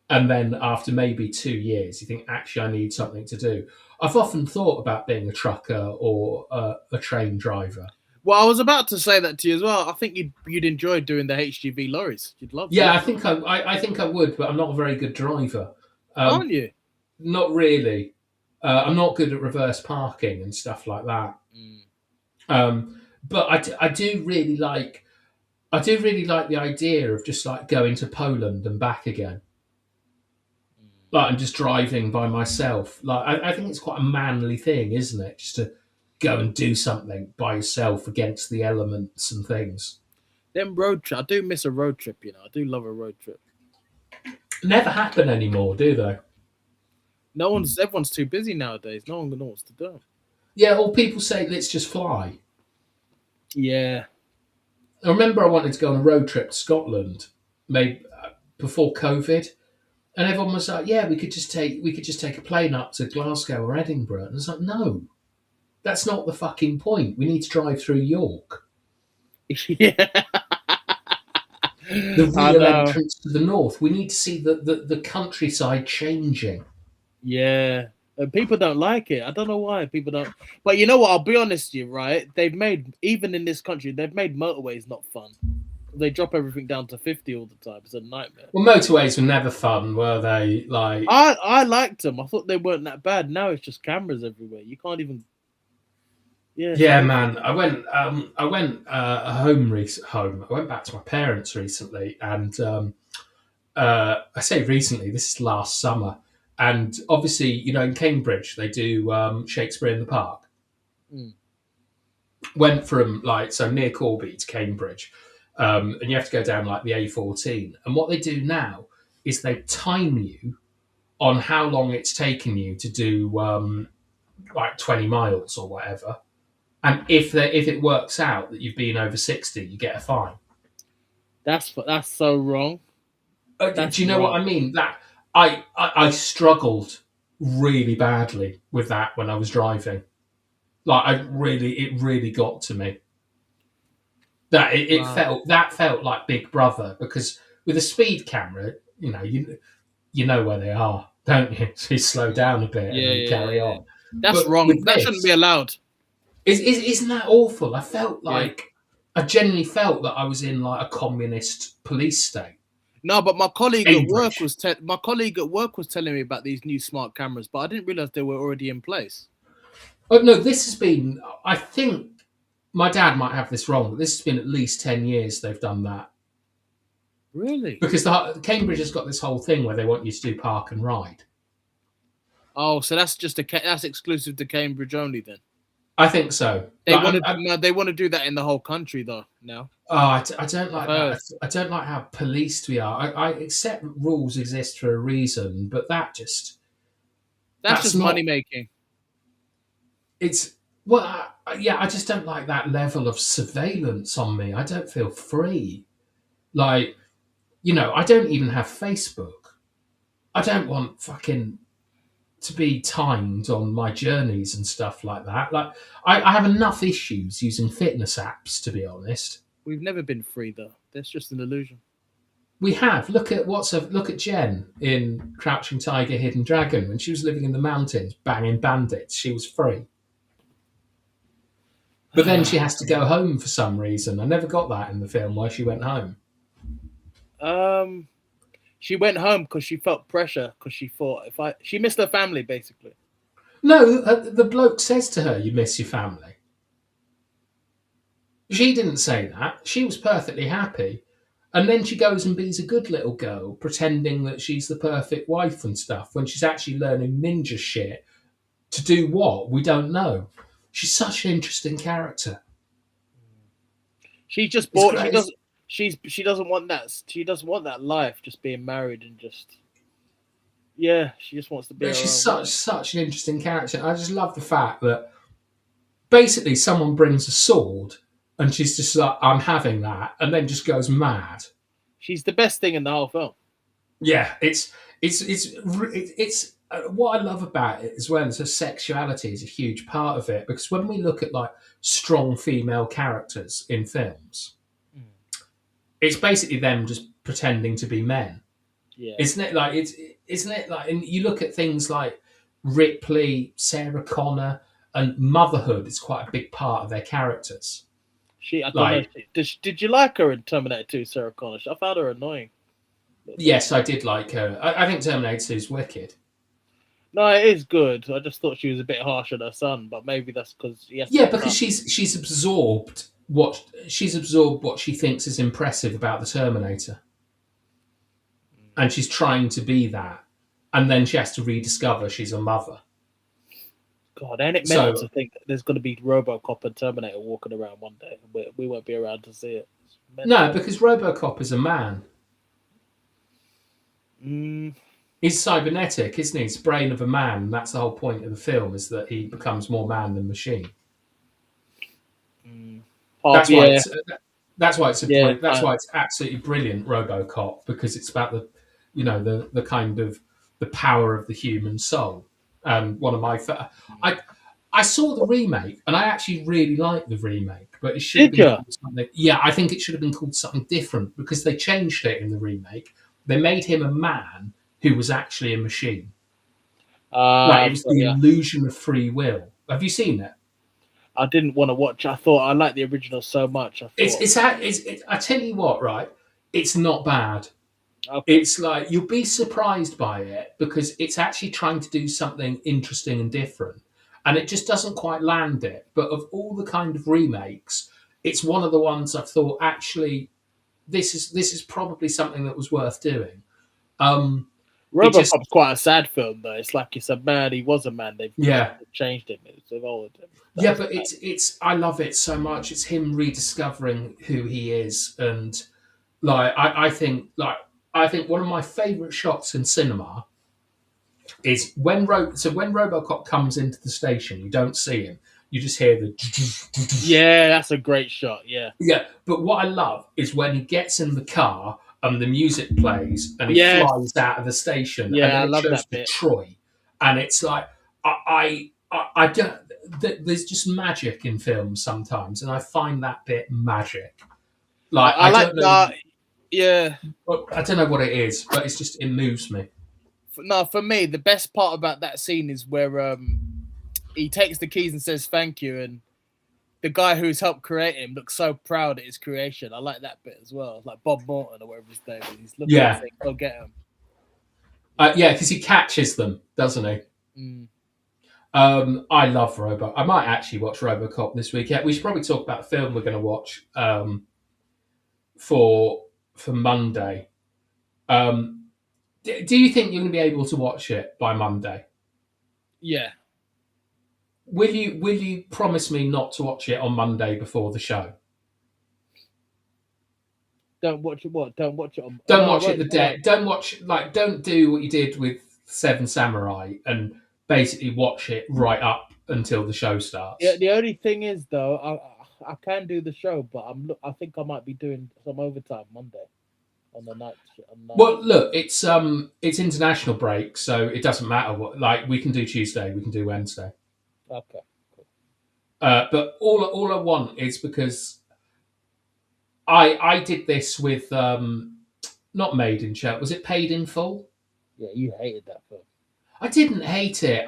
and then after maybe 2 years, you think, actually, I need something to do. I've often thought about being a trucker or a train driver. Well, I was about to say that to you as well. I think you'd enjoy doing the HGV lorries. You'd love. Yeah, I think I would, but I'm not a very good driver. Aren't you? Not really. I'm not good at reverse parking and stuff like that. But I do really like the idea of just like going to Poland and back again, like and just driving by myself. Like I think it's quite a manly thing, isn't it? Just to go and do something by yourself against the elements and things. Them road trip, I do miss a road trip. I do love a road trip. Never happen anymore, do they? Everyone's too busy nowadays. No one knows what to do. Yeah, or people say let's just fly. Yeah. I remember I wanted to go on a road trip to Scotland, maybe before COVID, and everyone was like, "Yeah, we could just take a plane up to Glasgow or Edinburgh." And I was like, "No, that's not the fucking point. We need to drive through York." Yeah. The real entrance to the north. We need to see the countryside changing. Yeah. And people don't like it. I don't know why people don't. But you know what? I'll be honest with you, right? Even in this country, they've made motorways not fun. They drop everything down to 50 all the time. It's a nightmare. Well, motorways were never fun, were they? Like I liked them. I thought they weren't that bad. Now it's just cameras everywhere. You can't even. Yeah. Yeah, man. I went home. I went back to my parents recently, and I say recently. This is last summer. And obviously, in Cambridge, they do Shakespeare in the Park. Went from near Corby to Cambridge, and you have to go down like the A14. And what they do now is they time you on how long it's taken you to do like 20 miles or whatever. And if it works out that you've been over 60, you get a fine. That's so wrong. Do you know what I mean? That I struggled really badly with that when I was driving. Like it really got to me. That it felt like Big Brother, because with a speed camera, you know where they are, don't you? So you slow down a bit and you carry on. That's wrong. That shouldn't be allowed. Isn't that awful? I felt like I genuinely felt that I was in like a communist police state. No, but my colleague at work was telling me about these new smart cameras, but I didn't realize they were already in place. Oh no, this has been. I think my dad might have this wrong, but this has been at least 10 years they've done that. Really? Because Cambridge has got this whole thing where they want you to do park and ride. Oh, so that's that's exclusive to Cambridge only then? I think so. They want to do that in the whole country though now. Oh, I don't like that. I don't like how policed we are. I accept rules exist for a reason, but that's just money making. It's I just don't like that level of surveillance on me. I don't feel free. Like, I don't even have Facebook. I don't want fucking to be timed on my journeys and stuff like that. Like, I have enough issues using fitness apps, to be honest. We've never been free though. That's just an illusion. We have. Look at Jen in Crouching Tiger, Hidden Dragon. When she was living in the mountains, banging bandits, she was free. But then she has to go home for some reason. I never got that in the film, why she went home. She went home because she felt pressure, because she thought she missed her family, basically. No, the bloke says to her, "You miss your family." She didn't say that. She was perfectly happy. And then she goes and be's a good little girl, pretending that she's the perfect wife and stuff, when she's actually learning ninja shit. To do what? We don't know. She's such an interesting character. She just bought. She doesn't want that. She doesn't want that life, just being married and just. Yeah, she just wants to be. She's such an interesting character. I just love the fact that basically someone brings a sword and she's just like, "I'm having that," and then just goes mad. She's the best thing in the whole film. Yeah, it's what I love about it as well is her sexuality is a huge part of it, because when we look at like strong female characters in films, it's basically them just pretending to be men. Yeah. Isn't it like and you look at things like Ripley, Sarah Connor, and motherhood is quite a big part of their characters. Did you like her in Terminator 2, Sarah Connor? I found her annoying. Yes, I did like her. I think Terminator 2 is wicked. No, it is good. I just thought she was a bit harsh on her son, but maybe that's because because she's absorbed what she thinks is impressive about the Terminator, and she's trying to be that, and then she has to rediscover she's a mother. God, ain't it mental to think that there's going to be RoboCop and Terminator walking around one day, and we won't be around to see it? No, because RoboCop is a man. He's cybernetic, isn't he? He's the brain of a man. That's the whole point of the film, is that he becomes more man than machine. That's why it's absolutely brilliant, RoboCop, because it's about the kind of the power of the human soul. One of my I saw the remake and I actually really liked the remake, but it should have been called something. Yeah, I think it should have been called something different, because they changed it in the remake. They made him a man who was actually a machine. It was the illusion of free will. Have you seen it? I didn't want to watch. I thought I liked the original so much. I tell you what, right? It's not bad. Okay. It's like you'll be surprised by it, because it's actually trying to do something interesting and different, and it just doesn't quite land it. But of all the kind of remakes, it's one of the ones I've thought actually this is probably something that was worth doing. RoboCop's quite a sad film, though. It's like it's a man. He was a man. They've changed him. It's evolved him. But it's. I love it so much. It's him rediscovering who he is, and I think one of my favourite shots in cinema is when RoboCop comes into the station, you don't see him. You just hear the Yeah, that's a great shot. Yeah. yeah. But what I love is when he gets in the car and the music plays and he Yes. flies out of the station, Yeah, and then I it love shows that bit. Detroit, and it's like I don't. There's just magic in films sometimes, and I find that bit magic. Like I like don't know. that. Yeah. I don't know what it is, but it's just it moves me. No, for me, the best part about that scene is where he takes the keys and says thank you, and the guy who's helped create him looks so proud at his creation. I like that bit as well. Like Bob Morton or whatever his name is. He's looking at saying, go get him. Yeah, because he catches them, doesn't he? Mm. I love Robo. I might actually watch RoboCop this weekend. We should probably talk about the film we're going to watch for Monday. Do you think you're going to be able to watch it by Monday? Yeah. Will you promise me not to watch it on Monday before the show? Don't watch it. What? Don't watch it on. Don't watch it the day. Don't watch Don't do what you did with Seven Samurai and basically watch it right up until the show starts. Yeah. The only thing is though, I can do the show, but I think I might be doing some overtime Monday on the night. Well, look, it's international break, so it doesn't matter what. Like we can do Tuesday, we can do Wednesday. Okay. Cool. But all I want is because I did this with not Made in Church. Was it Paid in Full? Yeah, you hated that film. I didn't hate it.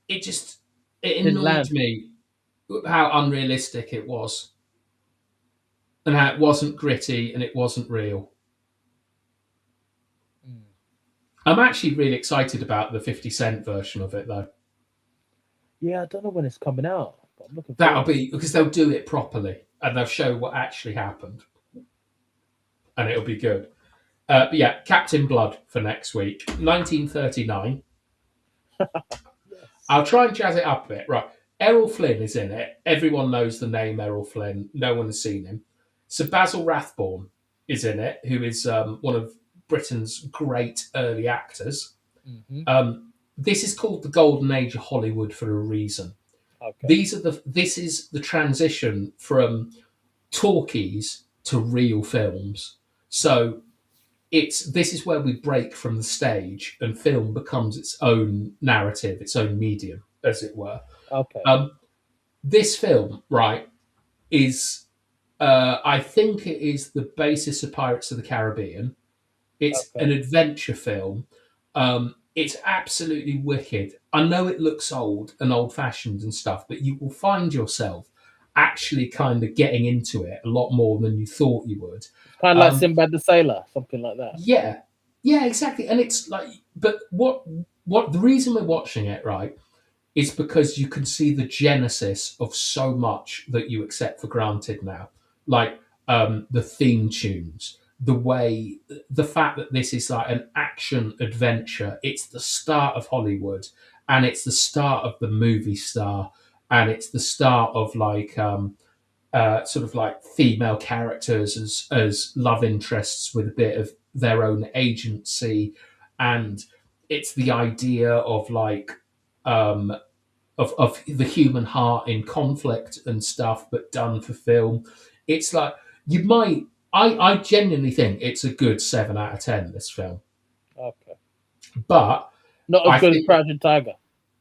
It annoyed me how unrealistic it was, and how it wasn't gritty and it wasn't real. Mm. I'm actually really excited about the 50 Cent version of it, though. Yeah, I don't know when it's coming out. But I'm looking. That'll be because they'll do it properly and they'll show what actually happened, and it'll be good. But yeah, Captain Blood for next week, 1939. Yes. I'll try and jazz it up a bit. Right, Errol Flynn is in it. Everyone knows the name Errol Flynn. No one has seen him. Sir Basil Rathbone is in it, who is one of Britain's great early actors. Mm-hmm. This is called the Golden Age of Hollywood for a reason. Okay. This is the transition from talkies to real films. So this is where we break from the stage and film becomes its own narrative, its own medium, as it were. Okay. This film, right, is I think it is the basis of Pirates of the Caribbean. It's an adventure film. It's absolutely wicked. I know it looks old and old-fashioned and stuff, but you will find yourself actually kind of getting into it a lot more than you thought you would. Kind of like Sinbad the Sailor, something like that. Yeah, exactly. And it's like, but what the reason we're watching it, right, is because you can see the genesis of so much that you accept for granted now, like the theme tunes. The fact that this is like an action adventure, it's the start of Hollywood, and it's the start of the movie star, and it's the start of like sort of like female characters as love interests with a bit of their own agency, and it's the idea of like of the human heart in conflict and stuff, but done for film. It's like you might. I genuinely think it's a good 7 out of 10, this film. Okay. But not as good as Crouching Tiger.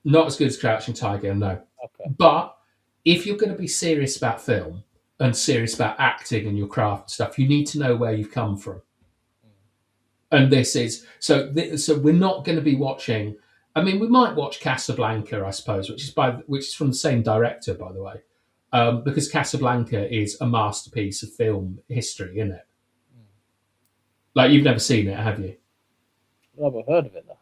Not as good as Crouching Tiger, no. Okay. But if you're going to be serious about film and serious about acting and your craft and stuff, you need to know where you've come from. And this is so we're not going to be watching. I mean, we might watch Casablanca, I suppose, which is from the same director, by the way. Because Casablanca is a masterpiece of film history, isn't it? Like, you've never seen it, have you? I've never heard of it, though.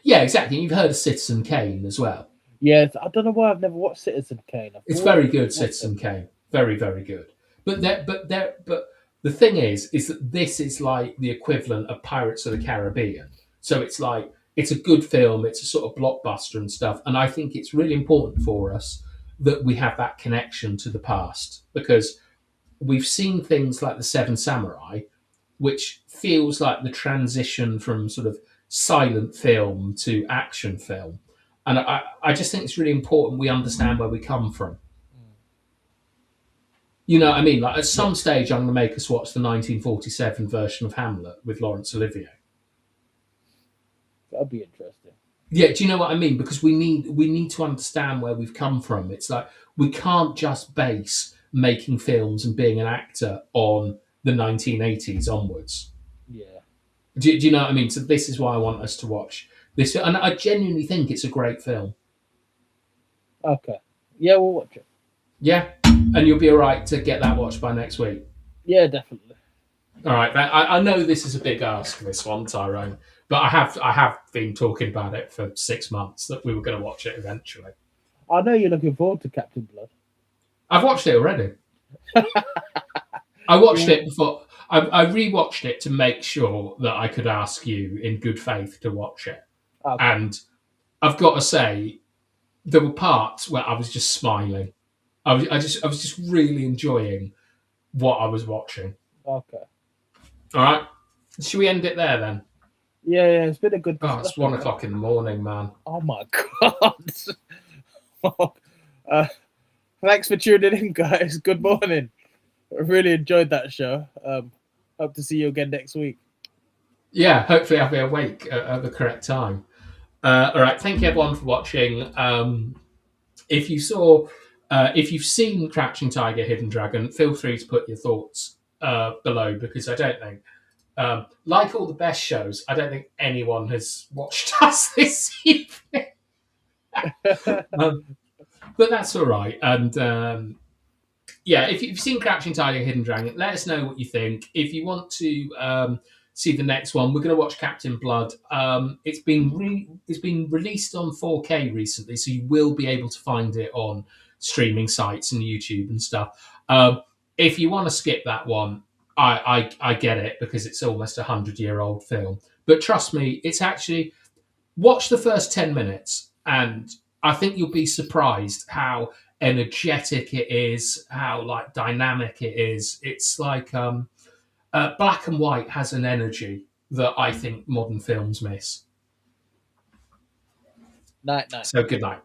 Yeah, exactly. You've heard of Citizen Kane as well. Yes, I don't know why I've never watched Citizen Kane. It's very good, Citizen Kane. Very, very good. But the thing is that this is like the equivalent of Pirates of the Caribbean. So it's like, it's a good film. It's a sort of blockbuster and stuff. And I think it's really important for us that we have that connection to the past, because we've seen things like The Seven Samurai, which feels like the transition from sort of silent film to action film. And I just think it's really important we understand where we come from. You know what I mean? Like at some stage, I'm going to make us watch the 1947 version of Hamlet with Laurence Olivier. That'd be interesting. Yeah, do you know what I mean? Because we need to understand where we've come from. It's like we can't just base making films and being an actor on the 1980s onwards. Yeah. Do you know what I mean? So this is why I want us to watch this, and I genuinely think it's a great film. Okay. Yeah, we'll watch it. Yeah, and you'll be all right to get that watched by next week. Yeah, definitely. All right, I know this is a big ask, this one, Tyrone, but I have been talking about it for 6 months that we were going to watch it eventually. I know you're looking forward to Captain Blood. I've watched it already. I watched it before. I rewatched it to make sure that I could ask you in good faith to watch it. Okay. And I've got to say, there were parts where I was just smiling. I was just really enjoying what I was watching. Okay. All right. Should we end it there then? Yeah, it's been a good discussion. Oh, it's 1 o'clock in the morning, man. Oh my God. Thanks for tuning in, guys. Good morning. I really enjoyed that show. Hope to see you again next week. Yeah, hopefully I'll be awake at the correct time. All right, thank you everyone for watching. If you've seen Crouching Tiger, Hidden Dragon, feel free to put your thoughts below, because I don't think, like all the best shows, I don't think anyone has watched us this evening. But that's all right. And yeah, if you've seen Crouching Tiger, Hidden Dragon, let us know what you think. If you want to see the next one, we're going to watch Captain Blood. It's been released on 4K recently, so you will be able to find it on streaming sites and YouTube and stuff. If you want to skip that one, I get it, because it's almost 100-year-old film. But trust me, it's actually, watch the first 10 minutes, and I think you'll be surprised how energetic it is, how like dynamic it is. It's like black and white has an energy that I think modern films miss. Night. So good night.